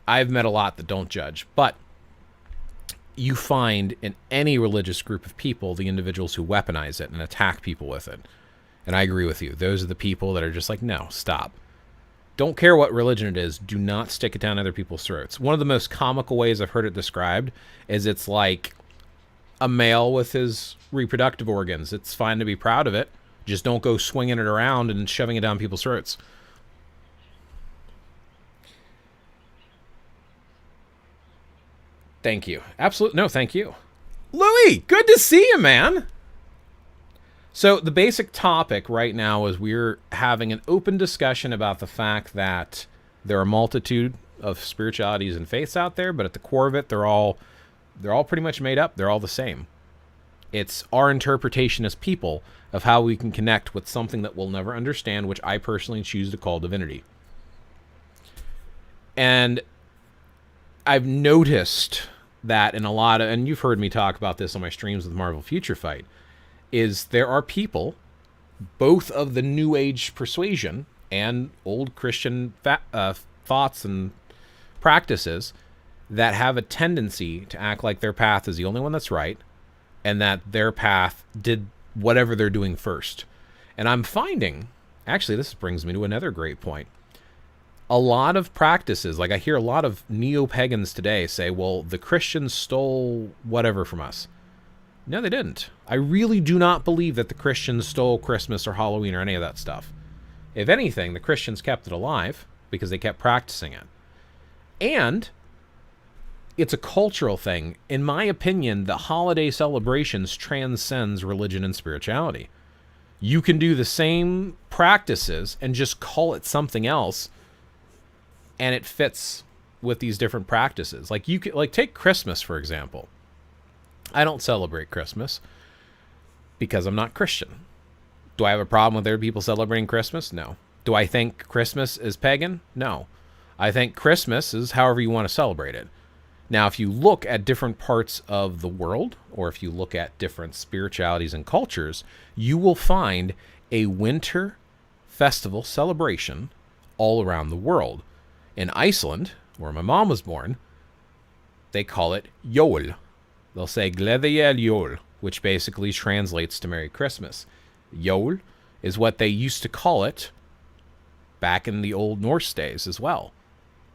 I've met a lot that don't judge. But you find in any religious group of people the individuals who weaponize it and attack people with it. And I agree with you. Those are the people that are just like, no, stop. Don't care what religion it is. Do not stick it down other people's throats. One of the most comical ways I've heard it described is it's like a male with his reproductive organs. It's fine to be proud of it. Just don't go swinging it around and shoving it down people's throats. Thank you. Absolutely. No, thank you. Louis, good to see you, man. So the basic topic right now is we're having an open discussion about the fact that there are a multitude of spiritualities and faiths out there, but at the core of it, they're all pretty much made up. They're all the same. It's our interpretation as people of how we can connect with something that we'll never understand, which I personally choose to call divinity. And I've noticed that in a lot of, and you've heard me talk about this on my streams with Marvel Future Fight, is there are people, both of the New Age persuasion and old Christian thoughts and practices, that have a tendency to act like their path is the only one that's right, and that their path did whatever they're doing first. And I'm finding, actually, this brings me to another great point. A lot of practices, like I hear a lot of neo-pagans today say, well, the Christians stole whatever from us. No, they didn't. I really do not believe that the Christians stole Christmas or Halloween or any of that stuff. If anything, the Christians kept it alive because they kept practicing it. And it's a cultural thing. In my opinion, the holiday celebrations transcends religion and spirituality. You can do the same practices and just call it something else, and it fits with these different practices. Like you could, like, take Christmas, for example. I don't celebrate Christmas because I'm not Christian. Do I have a problem with other people celebrating Christmas? No. Do I think Christmas is pagan? No. I think Christmas is however you want to celebrate it. Now, if you look at different parts of the world, or if you look at different spiritualities and cultures, you will find a winter festival celebration all around the world. In Iceland, where my mom was born, they call it Jól. They'll say Gleðileg jól, which basically translates to Merry Christmas. Jól is what they used to call it back in the old Norse days as well.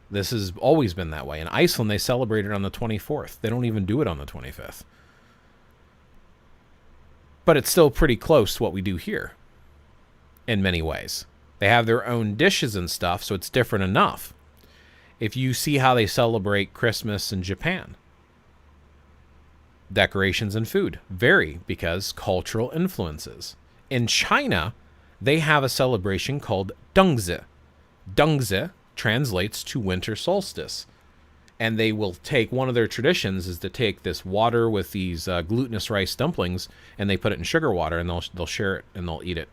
This has always been that way. In Iceland, they celebrate it on the 24th. They don't even do it on the 25th. But it's still pretty close to what we do here in many ways. They have their own dishes and stuff, so it's different enough. If you see how they celebrate Christmas in Japan, decorations and food vary because cultural influences. In China, they have a celebration called Dungze. Dungze translates to winter solstice. And they will take, one of their traditions is to take this water with these glutinous rice dumplings, and they put it in sugar water, and they'll share it, and they'll eat it.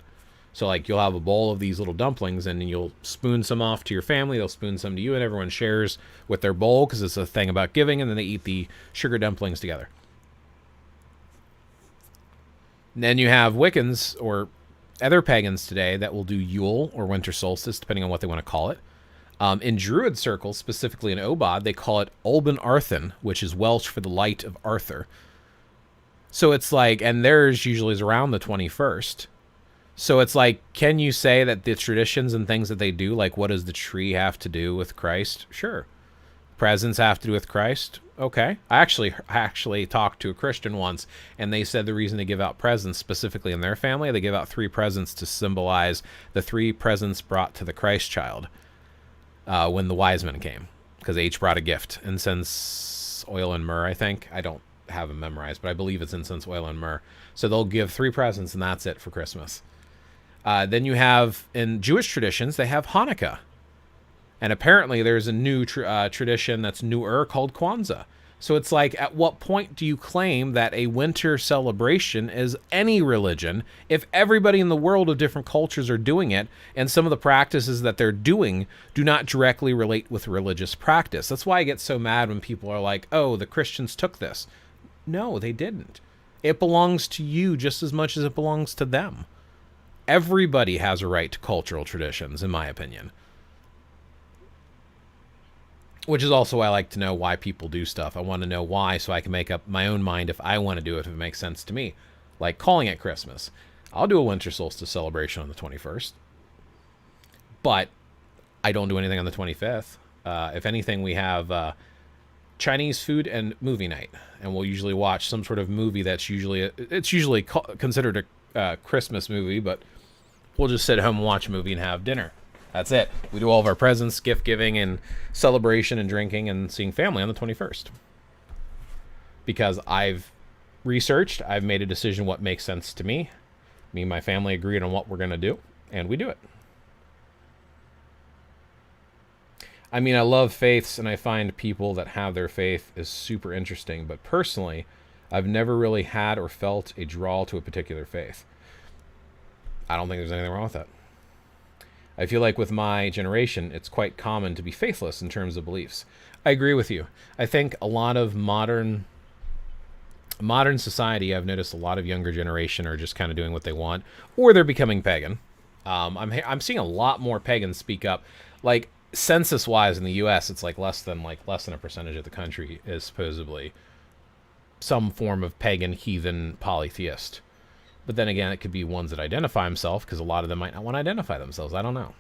So, like, you'll have a bowl of these little dumplings, and you'll spoon some off to your family, they'll spoon some to you, and everyone shares with their bowl, because it's a thing about giving, and then they eat the sugar dumplings together. And then you have Wiccans, or other pagans today, that will do Yule, or winter solstice, depending on what they want to call it. In Druid circles, specifically in Obod, they call it Olban Arthur, which is Welsh for the light of Arthur. So it's like, and theirs usually is around the 21st. So it's like, can you say that the traditions and things that they do, like what does the tree have to do with Christ? Sure. Presents have to do with Christ? Okay. I actually talked to a Christian once, and they said the reason they give out presents, specifically in their family, they give out 3 presents to symbolize the 3 presents brought to the Christ child. When the wise men came, because they each brought a gift. Incense, oil, and myrrh, I think. I don't have them memorized, but I believe it's incense, oil, and myrrh. So they'll give 3 presents, and that's it for Christmas. Then you have, in Jewish traditions, they have Hanukkah. And apparently there's a new tradition that's newer called Kwanzaa. So it's like, at what point do you claim that a winter celebration is any religion if everybody in the world of different cultures are doing it, and some of the practices that they're doing do not directly relate with religious practice? That's why I get so mad when people are like, oh, the Christians took this. No, they didn't. It belongs to you just as much as it belongs to them. Everybody has a right to cultural traditions, in my opinion. Which is also why I like to know why people do stuff. I want to know why, so I can make up my own mind if I want to do it, if it makes sense to me. Like calling it Christmas. I'll do a winter solstice celebration on the 21st. But I don't do anything on the 25th. If anything, we have Chinese food and movie night. And we'll usually watch some sort of movie that's usually considered a Christmas movie, but we'll just sit at home and watch a movie and have dinner. That's it. We do all of our presents, gift giving, and celebration and drinking and seeing family on the 21st. Because I've researched, I've made a decision what makes sense to me. Me and my family agreed on what we're going to do, and we do it. I mean, I love faiths, and I find people that have their faith is super interesting, but personally, I've never really had or felt a draw to a particular faith. I don't think there's anything wrong with that. I feel like with my generation, it's quite common to be faithless in terms of beliefs. I agree with you. I think a lot of modern society, I've noticed a lot of younger generation are just kind of doing what they want, or they're becoming pagan. I'm seeing a lot more pagans speak up. Like census-wise in the U.S., it's like less than a percentage of the country is supposedly some form of pagan, heathen, polytheist. But then again, it could be ones that identify themselves, because a lot of them might not want to identify themselves. I don't know.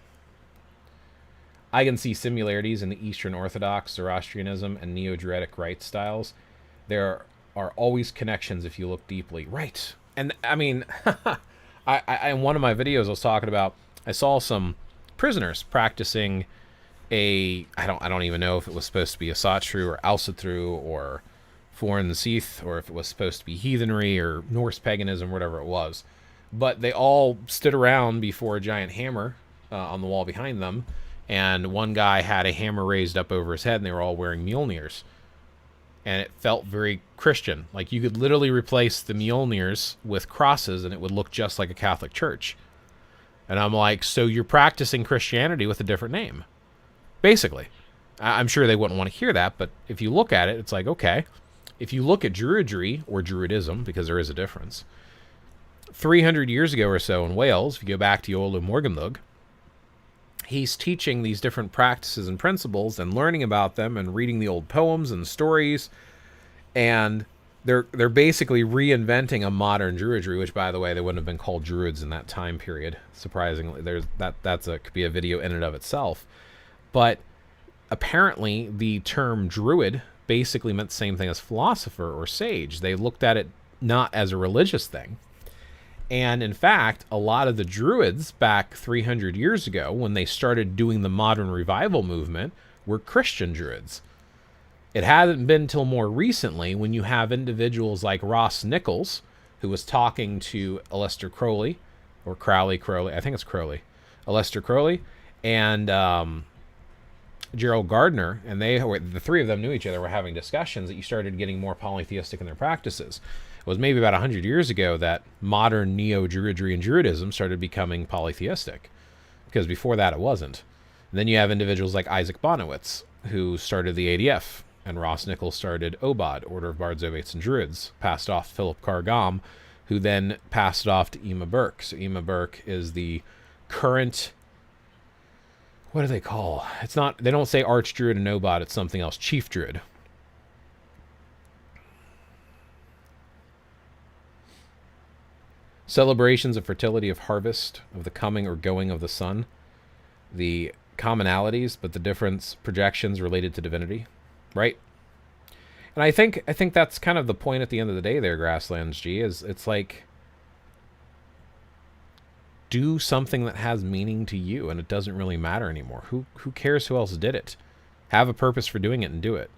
I can see similarities in the Eastern Orthodox, Zoroastrianism, and Neo-Druidic rite styles. There are always connections if you look deeply. Right. And I mean, I in one of my videos I was talking about, I saw some prisoners practicing I don't even know if it was supposed to be a Satru or Alsatru or foreign Seath, or if it was supposed to be heathenry or Norse paganism, whatever it was. But they all stood around before a giant hammer on the wall behind them, and one guy had a hammer raised up over his head, and they were all wearing Mjolnirs. And it felt very Christian. Like you could literally replace the Mjolnirs with crosses, and it would look just like a Catholic church. And I'm like, so you're practicing Christianity with a different name, basically. I'm sure they wouldn't want to hear that, but if you look at it, it's like, okay. If you look at Druidry, or Druidism, because there is a difference, 300 years ago or so in Wales, if you go back to Iolo Morganllwg, he's teaching these different practices and principles and learning about them and reading the old poems and stories, and they're basically reinventing a modern Druidry, which, by the way, they wouldn't have been called Druids in that time period. Surprisingly, could be a video in and of itself. But apparently the term Druid basically meant the same thing as philosopher or sage. They looked at it not as a religious thing. And in fact, a lot of the Druids back 300 years ago, when they started doing the modern revival movement, were Christian Druids. It hadn't been till more recently when you have individuals like Ross Nichols, who was talking to Aleister Crowley, or Crowley. I think it's Crowley. Aleister Crowley and Gerald Gardner, and the three of them knew each other, were having discussions that you started getting more polytheistic in their practices. It was maybe about 100 years ago that modern neo-Druidry and Druidism started becoming polytheistic, because before that it wasn't. And then you have individuals like Isaac Bonewitz, who started the ADF, and Ross Nichols started OBOD, Order of Bards, Ovates, and Druids, passed off Philip Carr-Gomm, who then passed it off to Ema Burke. So Ema Burke is the current... What do they call? It's not... They don't say Archdruid and OBOD, it's something else. Chief Druid. Celebrations of fertility, of harvest, of the coming or going of the sun. The commonalities, but the difference, projections related to divinity. Right? And I think that's kind of the point at the end of the day there, Grasslands G, is it's like... Do something that has meaning to you, and it doesn't really matter anymore. Who cares who else did it? Have a purpose for doing it and do it.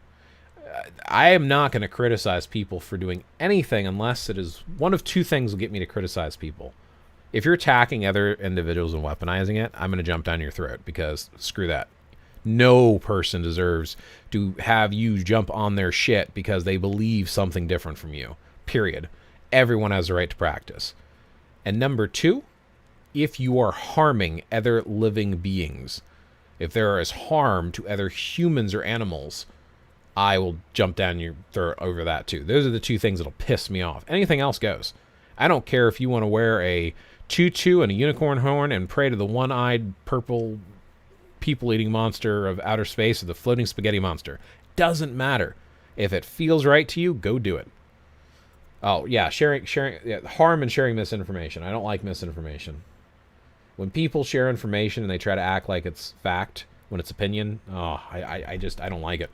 I am not going to criticize people for doing anything unless it is one of two things will get me to criticize people. If you're attacking other individuals and weaponizing it, I'm going to jump down your throat, because screw that. No person deserves to have you jump on their shit because they believe something different from you. Period. Everyone has the right to practice. And number two, if you are harming other living beings, if there is harm to other humans or animals, I will jump down your throat over that too. Those are the two things that'll piss me off. Anything else goes. I don't care if you want to wear a tutu and a unicorn horn and pray to the one-eyed purple people-eating monster of outer space or the floating spaghetti monster. Doesn't matter. If it feels right to you, go do it. Oh, yeah, sharing harm and sharing misinformation. I don't like misinformation. When people share information and they try to act like it's fact when it's opinion, I don't like it.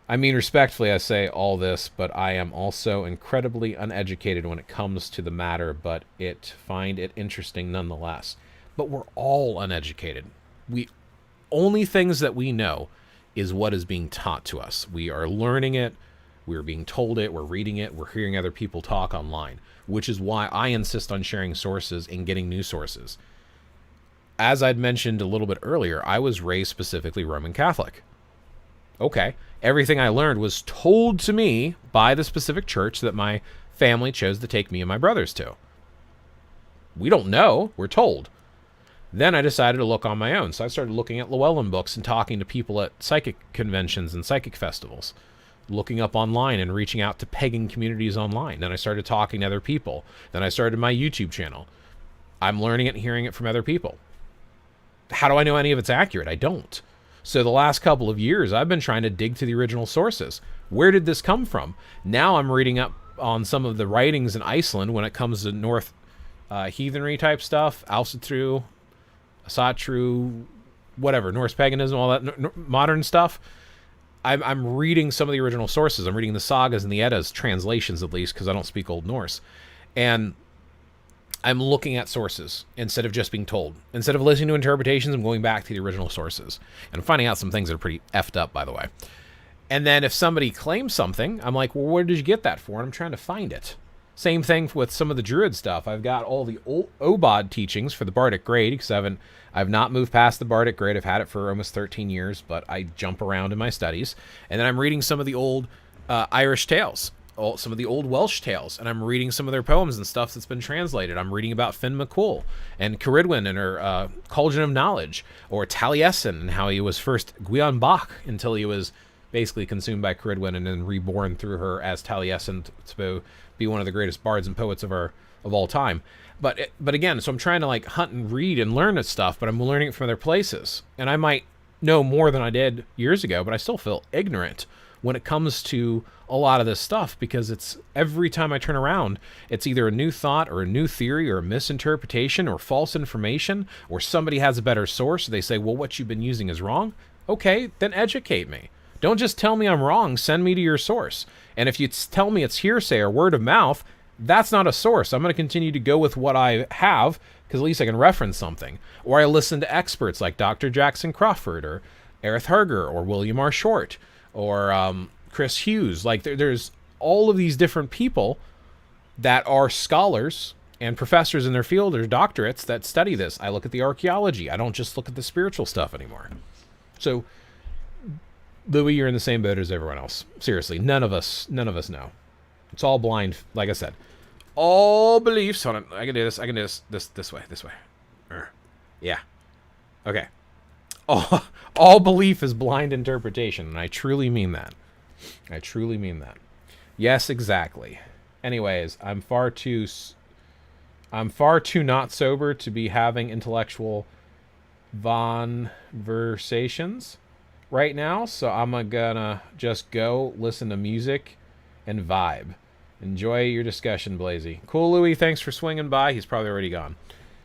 I mean, respectfully, I say all this, but I am also incredibly uneducated when it comes to the matter, but find it interesting nonetheless. But we're all uneducated. Only things that we know is what is being taught to us. We are learning it, we're being told it, we're reading it, we're hearing other people talk online, which is why I insist on sharing sources and getting new sources. As I'd mentioned a little bit earlier, I was raised specifically Roman Catholic. Okay, everything I learned was told to me by the specific church that my family chose to take me and my brothers to. We don't know, we're told. Then I decided to look on my own, so I started looking at Llewellyn books and talking to people at psychic conventions and psychic festivals. Looking up online and reaching out to pagan communities online. Then I started talking to other people. Then I started my YouTube channel. I'm learning it and hearing it from other people. How do I know any of it's accurate? I don't. So the last couple of years, I've been trying to dig to the original sources. Where did this come from? Now I'm reading up on some of the writings in Iceland when it comes to North heathenry type stuff, Alsatru, Asatru, whatever, Norse paganism, all that modern stuff. I'm reading some of the original sources. I'm reading the sagas and the Eddas, translations at least, because I don't speak Old Norse. And I'm looking at sources instead of just being told. Instead of listening to interpretations, I'm going back to the original sources. And I'm finding out some things that are pretty effed up, by the way. And then if somebody claims something, I'm like, well, where did you get that for? And I'm trying to find it. Same thing with some of the Druid stuff. I've got all the old OBOD teachings for the Bardic grade, because I've not moved past the Bardic grade. I've had it for almost 13 years, but I jump around in my studies. And then I'm reading some of the old Irish tales, some of the old Welsh tales, and I'm reading some of their poems and stuff that's been translated. I'm reading about Finn McCool and Ceridwen and her Cauldron of Knowledge, or Taliesin and how he was first Gwion Bach until he was basically consumed by Ceridwen and then reborn through her as Taliesin to be one of the greatest bards and poets of all time. But again, so I'm trying to like hunt and read and learn this stuff, but I'm learning it from other places. And I might know more than I did years ago, but I still feel ignorant when it comes to a lot of this stuff, because it's every time I turn around, it's either a new thought or a new theory or a misinterpretation or false information, or somebody has a better source. They say, well, what you've been using is wrong. Okay, then educate me. Don't just tell me I'm wrong. Send me to your source. And if you tell me it's hearsay or word of mouth, that's not a source. I'm going to continue to go with what I have, because at least I can reference something. Or I listen to experts like Dr. Jackson Crawford or Erith Harger or William R. Short or Chris Hughes. Like there's all of these different people that are scholars and professors in their field or doctorates that study this. I look at the archaeology. I don't just look at the spiritual stuff anymore. So, Louis, you're in the same boat as everyone else. Seriously, none of us know. It's all blind. Like I said, all beliefs. Hold on, I can do this. I can do this way. Yeah. Okay. All belief is blind interpretation, and I truly mean that. Yes, exactly. Anyways, I'm far too not sober to be having intellectual conversations right now, so I'm gonna just go listen to music and vibe. Enjoy your discussion, Blazy. Cool, Louis. Thanks for swinging by. He's probably already gone.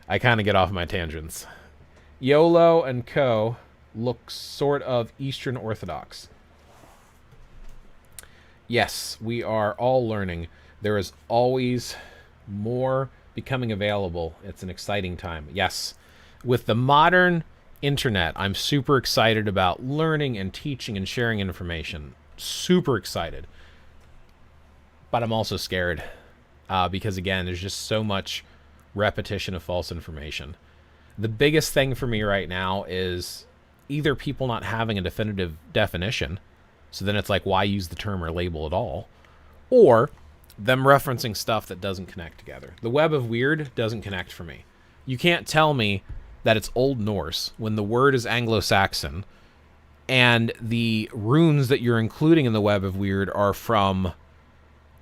I kind of get off my tangents. YOLO and Co. look sort of Eastern Orthodox. Yes, we are all learning. There is always more becoming available. It's an exciting time. Yes, with the modern internet, I'm super excited about learning and teaching and sharing information. Super excited. But I'm also scared because, again, there's just so much repetition of false information. The biggest thing for me right now is either people not having a definitive definition, so then it's like, why use the term or label at all? Or them referencing stuff that doesn't connect together. The web of weird doesn't connect for me. You can't tell me that it's Old Norse when the word is Anglo-Saxon and the runes that you're including in the web of weird are from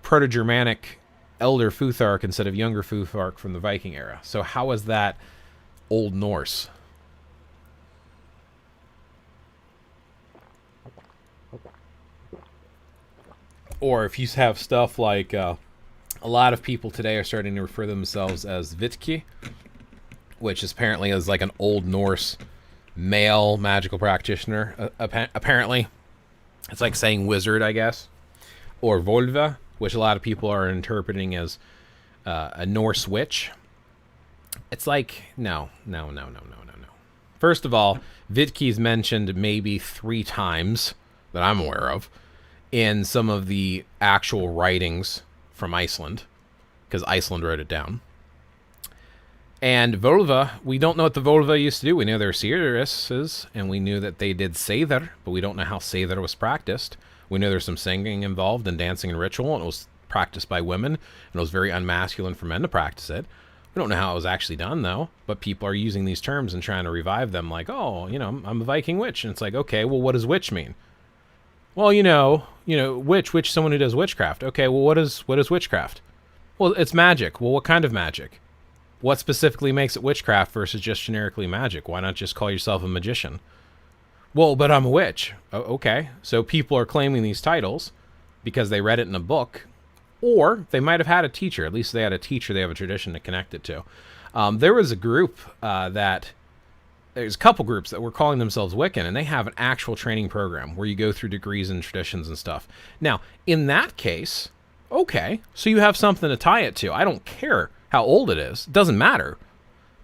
Proto-Germanic Elder Futhark instead of Younger Futhark from the Viking era. So how is that Old Norse? Or if you have stuff like a lot of people today are starting to refer themselves as Vitki, which is apparently is like an Old Norse male magical practitioner. Apparently, it's like saying wizard, I guess, or Volva, which a lot of people are interpreting as a Norse witch. It's like no. First of all, Vitki's mentioned maybe 3 times that I'm aware of in some of the actual writings from Iceland, because Iceland wrote it down. And Volva, we don't know what the Volva used to do. We knew they were seeresses, and we knew that they did Seidr, but we don't know how Seidr was practiced. We know there's some singing involved and dancing and ritual, and it was practiced by women, and it was very unmasculine for men to practice it. We don't know how it was actually done, though, but people are using these terms and trying to revive them like, oh, I'm a Viking witch. And it's like, okay, well, what does witch mean? Well, witch, someone who does witchcraft. Okay, well, what is witchcraft? Well, it's magic. Well, what kind of magic? What specifically makes it witchcraft versus just generically magic? Why not just call yourself a magician? Well, but I'm a witch. Oh, okay, so people are claiming these titles because they read it in a book, or they might have had a teacher. At least they had a teacher. They have a tradition to connect it to. There was a group there's a couple groups that were calling themselves Wiccan, and they have an actual training program where you go through degrees and traditions and stuff. Now, in that case, okay, so you have something to tie it to. I don't care how old it is. It doesn't matter.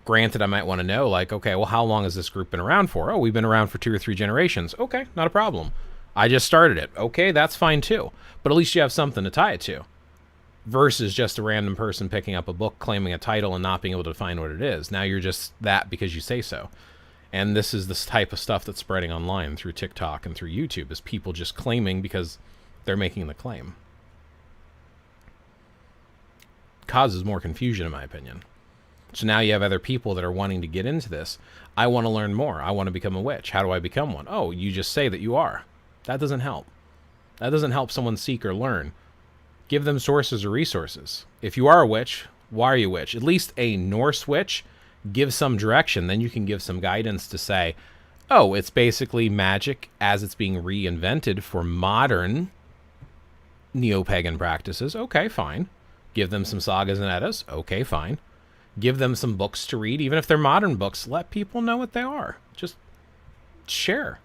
Granted, I might want to know, like, okay, well, how long has this group been around for? Oh, we've been around for 2 or 3 generations. Okay, not a problem. I just started it. Okay, that's fine too. But at least you have something to tie it to. Versus just a random person picking up a book, claiming a title, and not being able to find what it is. Now you're just that because you say so. And this is this type of stuff that's spreading online through TikTok and through YouTube, is people just claiming because they're making the claim. Causes more confusion, in my opinion. So now you have other people that are wanting to get into this. I want to learn more. I want to become a witch. How do I become one? Oh, you just say that you are. That doesn't help. That doesn't help someone seek or learn. Give them sources or resources. If you are a witch, why are you a witch? At least a Norse witch, give some direction. Then you can give some guidance to say, oh, it's basically magic as it's being reinvented for modern neo-pagan practices. Okay, fine. Give them some sagas and eddas. Okay, fine. Give them some books to read, even if they're modern books. Let people know what they are. Just share,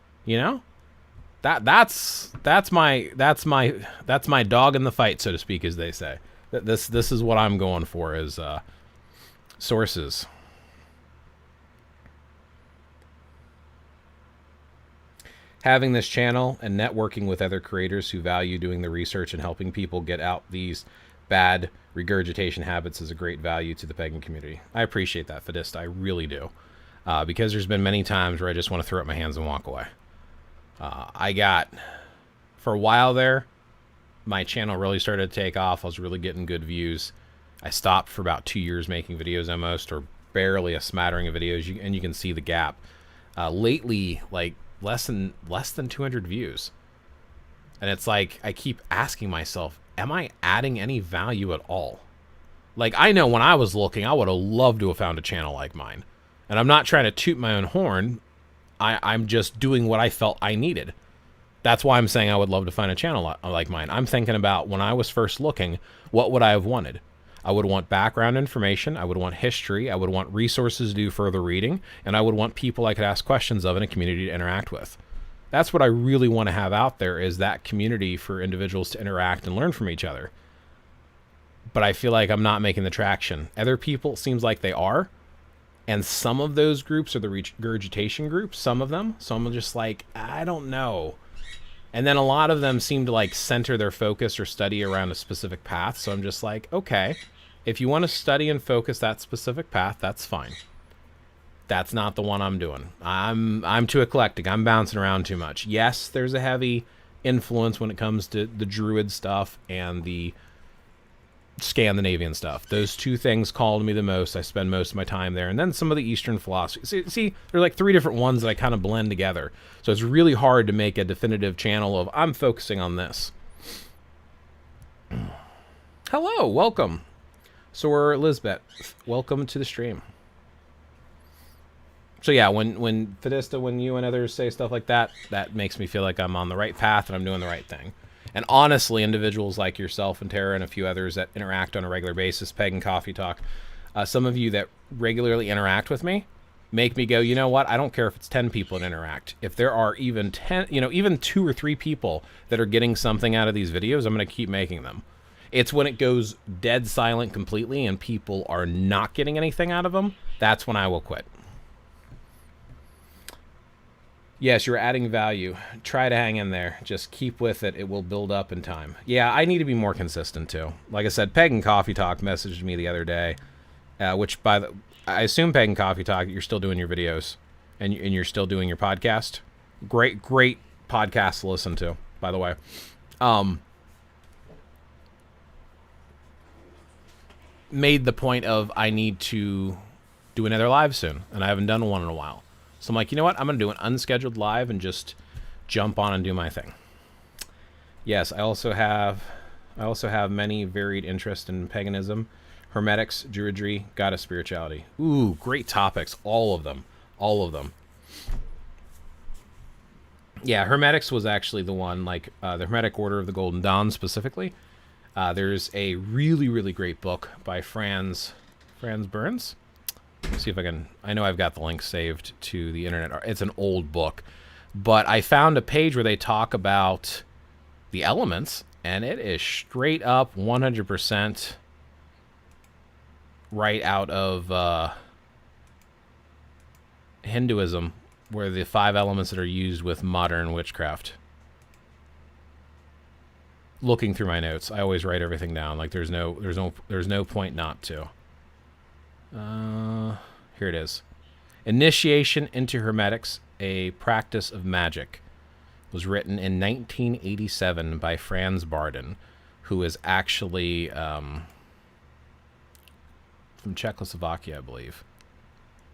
That's my dog in the fight, so to speak, as they say. This is what I'm going for, is sources. Having this channel and networking with other creators who value doing the research and helping people get out these bad regurgitation habits is a great value to the pagan community. I appreciate that, Fadista. I really do. Because there's been many times where I just want to throw up my hands and walk away. For a while there, my channel really started to take off. I was really getting good views. I stopped for about 2 years making videos almost, or barely a smattering of videos, and you can see the gap. Lately, like less than 200 views. And it's like, I keep asking myself, am I adding any value at all? Like, I know when I was looking, I would have loved to have found a channel like mine. And I'm not trying to toot my own horn. I'm just doing what I felt I needed. That's why I'm saying I would love to find a channel like mine. I'm thinking about when I was first looking, what would I have wanted? I would want background information. I would want history. I would want resources to do further reading. And I would want people I could ask questions of and a community to interact with. That's what I really want to have out there, is that community for individuals to interact and learn from each other. But I feel like I'm not making the traction. Other people, it seems like they are. And some of those groups are the regurgitation groups, some of them. So I'm just like, I don't know. And then a lot of them seem to like center their focus or study around a specific path. So I'm just like, okay, if you want to study and focus that specific path, that's fine. That's not the one I'm doing. I'm too eclectic. I'm bouncing around too much. Yes, there's a heavy influence when it comes to the Druid stuff and the Scandinavian stuff. Those two things call to me the most. I spend most of my time there. And then some of the Eastern philosophy. See, there's like 3 different ones that I kind of blend together. So it's really hard to make a definitive channel of, I'm focusing on this. Hello, welcome. So we're Elizabeth. Welcome to the stream. So yeah, when Fadista, when you and others say stuff like that, that makes me feel like I'm on the right path and I'm doing the right thing. And honestly, individuals like yourself and Tara and a few others that interact on a regular basis, Pagan Coffee Talk, some of you that regularly interact with me, make me go, you know what? I don't care if it's 10 people that interact. If there are even 10, even 2 or 3 people that are getting something out of these videos, I'm going to keep making them. It's when it goes dead silent completely and people are not getting anything out of them, that's when I will quit. Yes, you're adding value. Try to hang in there. Just keep with it. It will build up in time. Yeah, I need to be more consistent too. Like I said, Pagan Coffee Talk messaged me the other day, I assume Pagan Coffee Talk, you're still doing your videos and you're still doing your podcast. Great podcast to listen to, by the way. Made the point of I need to do another live soon, and I haven't done one in a while. So I'm like, you know what? I'm going to do an unscheduled live and just jump on and do my thing. Yes, I also have many varied interests in paganism, hermetics, druidry, goddess spirituality. Ooh, great topics. All of them. All of them. Yeah, hermetics was actually the one, like the Hermetic Order of the Golden Dawn specifically. There's a really, really great book by Franz Burns. See if I can. I know I've got the link saved to the internet. It's an old book, but I found a page where they talk about the elements, and it is straight up 100% right out of Hinduism, where the 5 elements that are used with modern witchcraft. Looking through my notes, I always write everything down. Like there's no point not to. Here it is. Initiation into Hermetics, a Practice of Magic. Was written in 1987 by Franz Barden, who is actually from Czechoslovakia, I believe.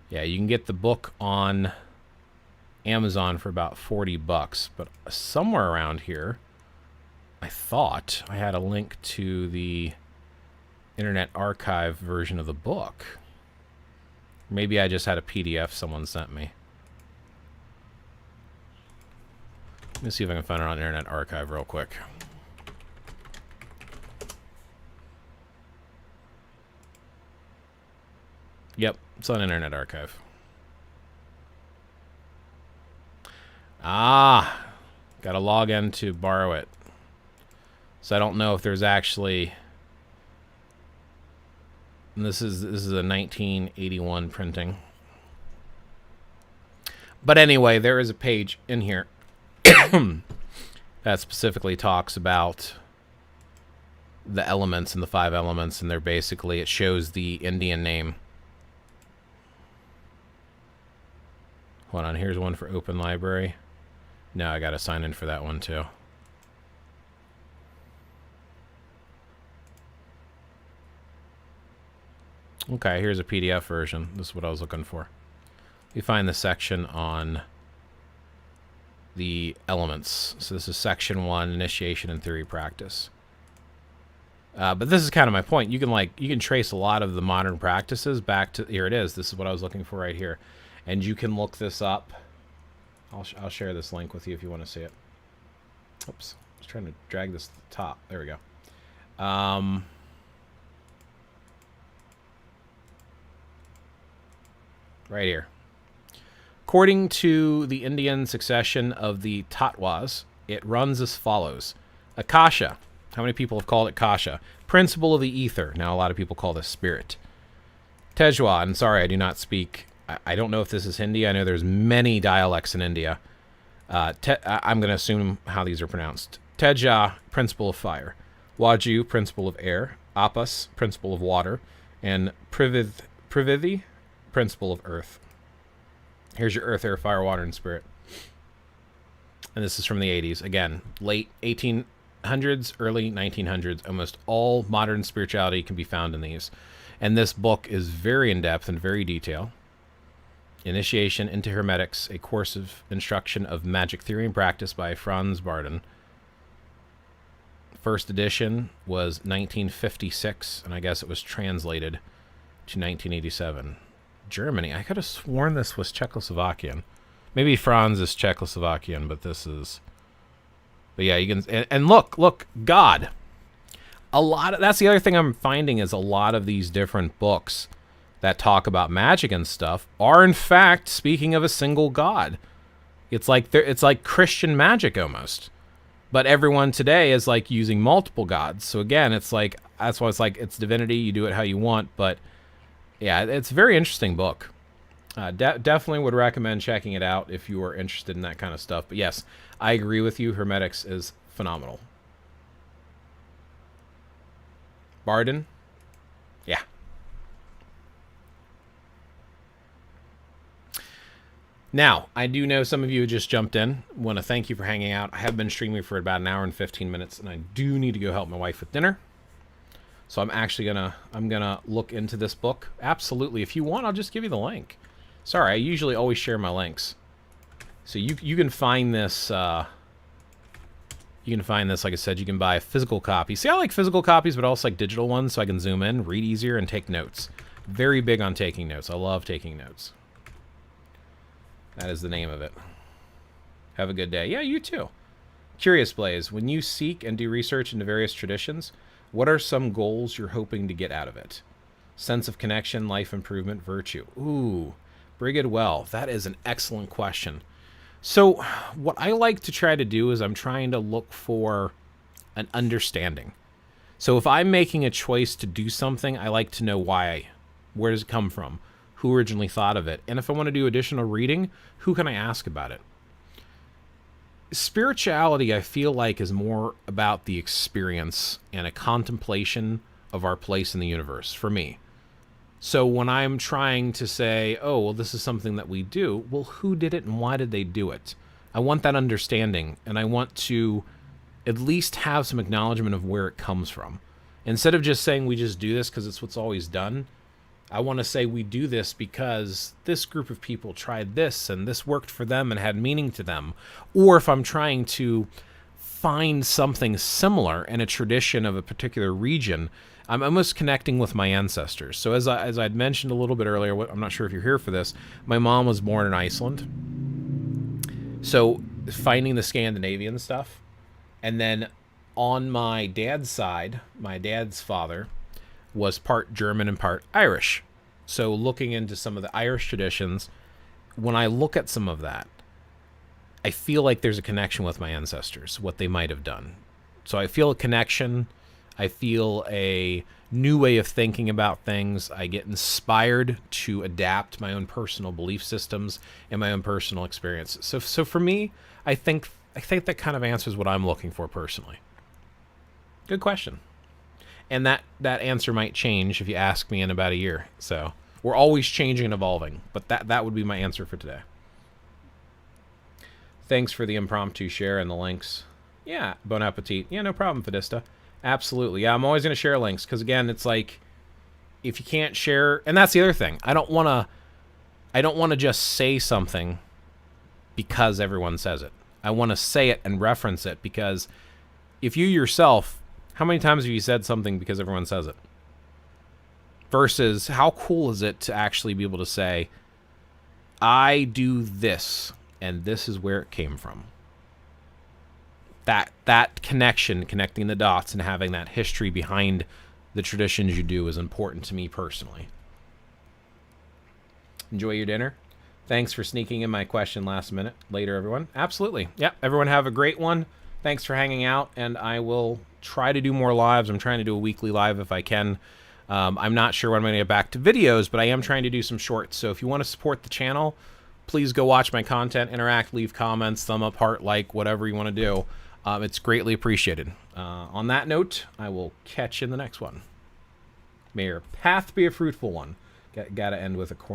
Yeah, you can get the book on Amazon for about $40, but somewhere around here, I thought I had a link to the Internet Archive version of the book. Maybe I just had a PDF someone sent me. Let me see if I can find it on Internet Archive real quick. Yep, it's on Internet Archive. Ah, gotta log in to borrow it. So I don't know if there's actually... And this is a 1981 printing. But anyway, there is a page in here that specifically talks about the elements and the 5 elements, and they're basically, it shows the Indian name. Hold on, here's one for Open Library. No, I gotta sign in for that one too. Okay, here's a PDF version. This is what I was looking for. You find the section on the elements. So this is section 1, initiation and theory practice. But this is kind of my point. You can trace a lot of the modern practices back to, here it is. This is what I was looking for right here. And you can look this up. I'll share this link with you if you want to see it. Oops, I was trying to drag this to the top. There we go. Right here. According to the Indian succession of the Tatwas, it runs as follows. Akasha. How many people have called it Kasha? Principle of the ether. Now, a lot of people call this spirit. Tejwa. And sorry, I do not speak. I don't know if this is Hindi. I know there's many dialects in India. I'm going to assume how these are pronounced. Teja, principle of fire. Waju, principle of air. Apas, principle of water. And Privithi, principle of earth. Here's your earth, air, fire, water, and spirit. And this is from the 80s. Again, late 1800s, early 1900s. Almost all modern spirituality can be found in these. And this book is very in-depth and very detailed. Initiation into Hermetics, a course of instruction of magic theory and practice by Franz Barden. First edition was 1956, and I guess it was translated to 1987. Germany. I could have sworn this was Czechoslovakian. Maybe Franz is Czechoslovakian, but this is... But yeah, you can... And look, God. That's the other thing I'm finding is a lot of these different books that talk about magic and stuff are in fact speaking of a single God. It's like Christian magic almost. But everyone today is like using multiple gods. So again, it's like, that's why it's like, it's divinity, you do it how you want, but yeah, it's a very interesting book. Definitely would recommend checking it out if you are interested in that kind of stuff. But yes, I agree with you. Hermetics is phenomenal. Barden? Yeah. Now, I do know some of you just jumped in. Want to thank you for hanging out. I have been streaming for about an hour and 15 minutes, and I do need to go help my wife with dinner. So I'm actually gonna look into this book. Absolutely. If you want, I'll just give you the link. Sorry, I usually always share my links. So you can find this. Like I said, you can buy a physical copy. See, I like physical copies, but also like digital ones, so I can zoom in, read easier, and take notes. Very big on taking notes. I love taking notes. That is the name of it. Have a good day. Yeah, you too. Curious Blaze, when you seek and do research into various traditions, what are some goals you're hoping to get out of it? Sense of connection, life improvement, virtue. Ooh, Brigid Well, that is an excellent question. So what I like to try to do is I'm trying to look for an understanding. So if I'm making a choice to do something, I like to know why. Where does it come from? Who originally thought of it? And if I want to do additional reading, who can I ask about it? Spirituality, I feel like, is more about the experience and a contemplation of our place in the universe, for me. So when I'm trying to say, oh, well, this is something that we do, well, who did it and why did they do it? I want that understanding, and I want to at least have some acknowledgement of where it comes from. Instead of just saying we just do this because it's what's always done, I want to say we do this because this group of people tried this and this worked for them and had meaning to them. Or if I'm trying to find something similar in a tradition of a particular region, I'm almost connecting with my ancestors. So as I'd mentioned a little bit earlier, I'm not sure if you're here for this, my mom was born in Iceland. So finding the Scandinavian stuff. And then on my dad's side, my dad's father was part German and part Irish. So looking into some of the Irish traditions, when I look at some of that, I feel like there's a connection with my ancestors, what they might have done. So I feel a connection. I feel a new way of thinking about things. I get inspired to adapt my own personal belief systems and my own personal experiences. So for me, I think that kind of answers what I'm looking for personally. Good question. And that answer might change if you ask me in about a year. So we're always changing and evolving. But that would be my answer for today. Thanks for the impromptu share and the links. Yeah, bon appetit. Yeah, no problem, Fedista. Absolutely. Yeah, I'm always going to share links because, again, it's like if you can't share... And that's the other thing. I don't want to just say something because everyone says it. I want to say it and reference it because if you yourself... How many times have you said something because everyone says it? Versus how cool is it to actually be able to say, I do this, and this is where it came from. That connection, connecting the dots and having that history behind the traditions you do is important to me personally. Enjoy your dinner. Thanks for sneaking in my question last minute. Later, everyone. Absolutely. Yeah, everyone have a great one. Thanks for hanging out, and I will try to do more lives. I'm trying to do a weekly live if I can. I'm not sure when I'm going to get back to videos, but I am trying to do some shorts. So if you want to support the channel, please go watch my content, interact, leave comments, thumb up, heart, like, whatever you want to do. It's greatly appreciated. On that note, I will catch you in the next one. May your path be a fruitful one. Gotta end with a corner.